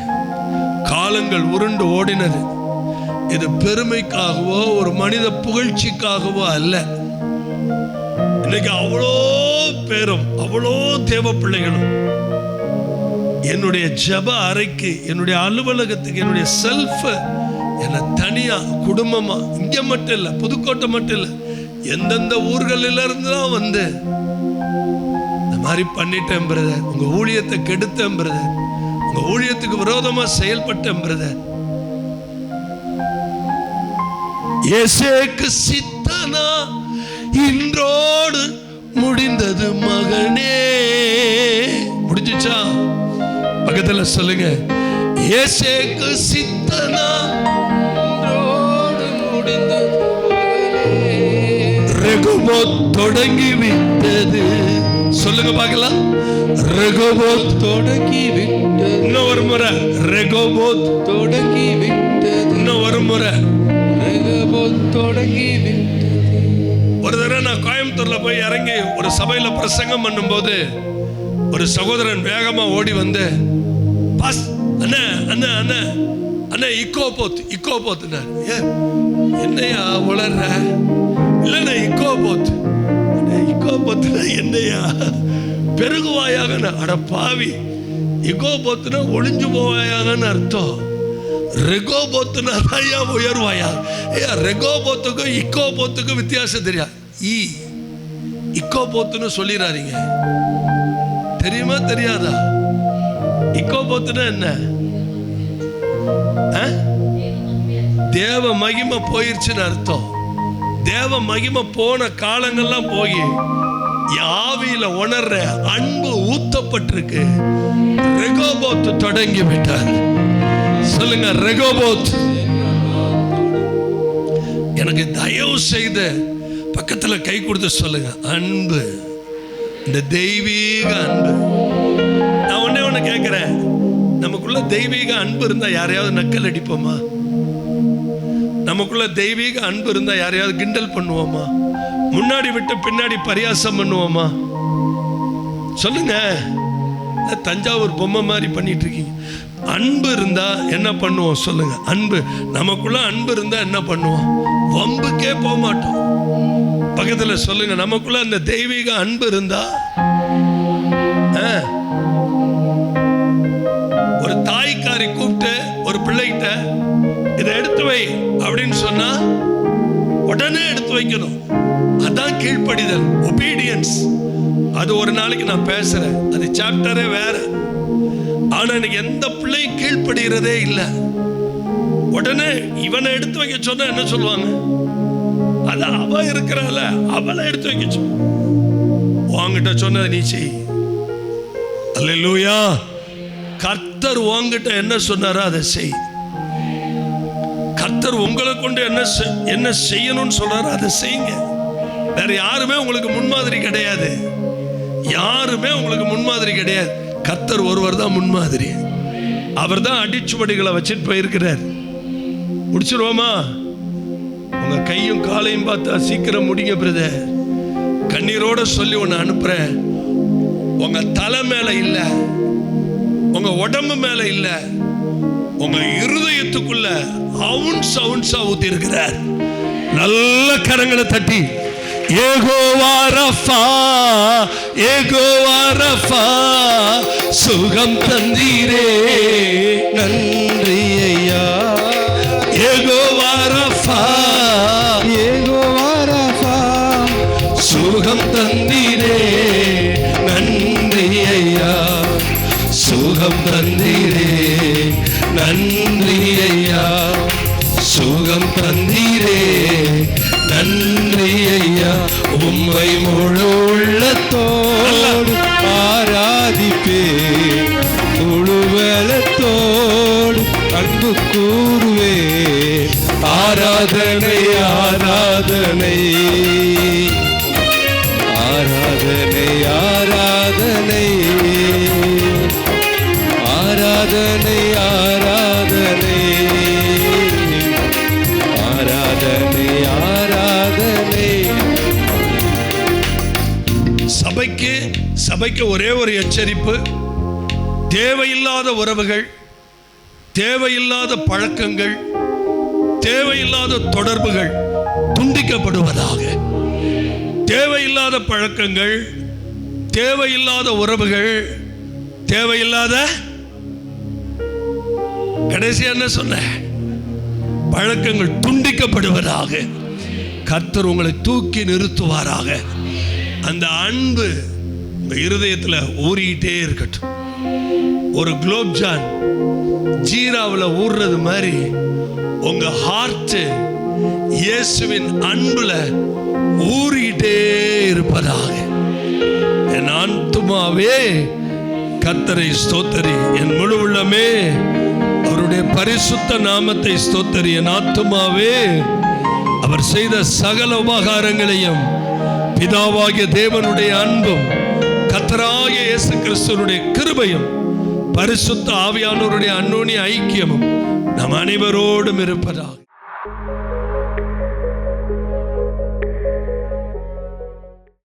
காலங்கள் உருண்டு ஓடினது. இது பெருமைக்காகவோ ஒரு மனித புகழ்ச்சிக்காகவோ அல்ல. இன்னைக்கு அவ்வளோ பேரும் அவ்வளோ தேவ பிள்ளைகளும் என்னுடைய ஜெப அறைக்கு, என்னுடைய அலுவலகத்துக்கு, என்னுடைய செல்ஃப, என்ன தனியா குடும்பமா, இங்க மட்டும் இல்லை, புதுக்கோட்டை மட்டும் இல்லை, எந்தெந்த ஊர்களில இருந்துதான் வந்து இந்த மாதிரி பண்ணிட்டேன் பிரதர், உங்க ஊழியத்தை கெடுத்தேன் பிரதர், உங்க ஊழியத்துக்கு விரோதமா செயல்பட்டேன் பிரதர். இயேசுவுக்கு சித்தனா இன்றோடு முடிந்தது மகனே. முடிஞ்சுச்சா? பக்கத்துல சொல்லுங்க, இயேசுவுக்கு சித்தனா இன்றோடு முடிந்தது மகனே. ரெகோபோத் தொடங்கி விட்டது. சொல்லுங்க பார்க்கலாம், ரெகோபோத் தொடங்கி விட்டது. இன்னும் ஒரு முறை, ரெகோபோத் தொடங்கி விட்டது. இன்னும் ஒரு முறை, ரெகோபோத் தொடங்கி விட்டது. ஒரு தடவை நான் கோயம்புத்தூர்ல போய் இறங்கி ஒரு சபையில பிரசங்கம் பண்ணும்போது ஒரு சகோதரன் வேகமா ஓடி வந்து, பாஸ் அண்ணா அண்ணா அண்ணா அண்ணா இக்கோபோத் இக்கோபோத்னார். என்னையா உளர்ற? இல்லைண்ணா இக்கோபோத். இக்கோபோத்னா என்னையா? பெருகுவாயாக. அட பாவி, இக்கோபோத்னா ஒளிஞ்சு போவாயாகன்னு அர்த்தம். ரெகோபோத்னா ஐயா உயர்வாயா. ஐயா, ரெகோபோத்துக்கும் இக்கோபோத்துக்கும் வித்தியாசம் தெரியா? இக்கோபோத்துன்னு சொல்லிடாதீங்க. தெரியுமா தெரியாதா? இக்கோபோத்துனா என்ன? தேவ மகிமை போயிருச்சுன்னு அர்த்தம். தேவ மகிமை போன காலங்கள்லாம் போய் ஆவியில உணர்ற அன்பு ஊத்தப்பட்டிருக்கு. ரெகோபோத் தொடங்கி விட்டார். சொல்லுங்க, ரெகோபோத். எனக்கு தயவு செய்து பக்கத்துல கை கொடுத்து சொல்லுங்க, அன்பு, இந்த தெய்வீக அன்பு. நான் ஒண்ணு கேட்கிறேன், நமக்குள்ள தெய்வீக அன்பு இருந்தா யாரையாவது நக்கல் அடிப்போமா? நமக்குள்ள தெய்வீக அன்பு இருந்தா யாரையாவது கிண்டல் பண்ணுவோமா? முன்னாடி விட்டு பின்னாடி பரியாசம் பண்ணுவோமா? சொல்லுங்க. தஞ்சாவூர் பொம்மை மாதிரி பண்ணிட்டு இருக்கீங்க. அன்பு இருந்தா என்ன பண்ணுவோம் சொல்லுங்க? அன்பு, நமக்குள்ள அன்பு இருந்தா என்ன பண்ணுவோம்? வம்புக்கே போக மாட்டோம். பக்கத்துல சொல்லுங்க, நமக்குள்ள அந்த தெய்வீக அன்பு இருந்தா ஒரு தாய்க்காரி கூப்பிட்டு ஒரு பிள்ளைகிட்ட இதை எடுத்து வை அப்படின்னு சொன்னா உடனே எடுத்து வைக்கணும். அதான் கீழ்ப்படிதல், ஒபீடியன்ஸ். அது ஒரு நாளைக்கு நான் பேசுறேன், அது சாப்டரே வேற. ஆனா எனக்கு எந்த பிள்ளையும் கீழ்ப்படுகிறதே இல்லை. உடனே இவனை எடுத்து வைக்க சொன்னா என்ன சொல்லுவாங்க? அது அவ இருக்கிறாள், அவளை எடுத்து வைக்க சொன்ன, உன்கிட்ட சொன்னதை நீ செய். அல்லேலூயா. கர்த்தர் உன்கிட்ட என்ன சொன்னாரோ அதை செய். கர்த்தர் உங்களை கொண்டு என்ன செய்யணும்னு சொல்றாரோ அதை செய்யுங்க. வேற யாருமே உங்களுக்கு முன்மாதிரி கிடையாது. யாருமே உங்களுக்கு முன்மாதிரி கிடையாது. கர்த்தர் ஒருவர் தான் முன்மாதிரி. அவர் தான் அடிச்சுவடிகளை வச்சுட்டு போயிருக்கிறார். முடிச்சிருவோமா? உங்க கையும் காலையும் பார்த்தா சீக்கிரம் முடிங்க பிரதர். கண்ணீரோட சொல்லி ஒன்னு அனுப்புறேன். உங்க தலை மேல இல்ல, உங்க உடம்பு மேல இல்ல, உங்க இருதயத்துக்குள்ள அவுன்ஸா ஊத்தி இருக்கிறார். நல்ல கரங்களை தட்டி யெகோவா ரஃபா, யெகோவா ரஃபா, சுகம் தந்தீரே நன்றி ஐயா. யெகோவா ரஃபா, யெகோவா ரஃபா, சுகம் தந்தீரே நன்றி ஐயா. சுகம் தந்தீரே நன்றி ஐயா. சுகம் தந்தீரே நன்றி ஐயா. உம்மை முழு உள்ளத்தோடு ஆராதிப்பே, முழு பலத்தோடு அன்பு கூறுவே. ஆராதனை ஆராதனை ஆராதனை ஆராதனை ஆராதனை ஆராதனை ஆராதனை ஆராதனை. சபைக்கு ஒரே ஒரு எச்சரிப்பு: தேவையில்லாத உறவுகள், தேவையில்லாத பழக்கங்கள், தேவையில்லாத தொடர்புகள் துண்டிக்கப்படுவதாக. தேவையில்லாத பழக்கங்கள், தேவையில்லாத உறவுகள், தேவையில்லாத, கடைசியா என்ன சொன்ன? பழக்கங்கள் துண்டிக்கப்படுவதாக. கர்த்தர் உங்களை தூக்கி நிறுத்துவாராக. அந்த அன்பு உங்க இருதயத்துல ஊறிக்கிட்டே இருக்கட்டும். ஒரு குலோப்ஜான் ஜீராவில் ஊறுறது மாதிரி உங்க ஹார்ட் இயேசுவின் அன்புல ஊறிக்கிட்டே இருப்பதாக. என் ஆத்துமாவே கர்த்தரை ஸ்தோத்தரி, என் முழு உள்ளமே அவருடைய பரிசுத்த நாமத்தை ஸ்தோத்தரி. என் ஆத்துமாவே அவர் செய்த சகல உபகாரங்களையும், பிதாவாகிய தேவனுடைய அன்பும், கர்த்தராகிய இயேசு கிறிஸ்துவினுடைய கிருபையும், பரிசுத்த ஆவியானவருடைய அன்யோன்ய ஐக்கியமும் நம் அனைவரோடும் இருப்பதாக.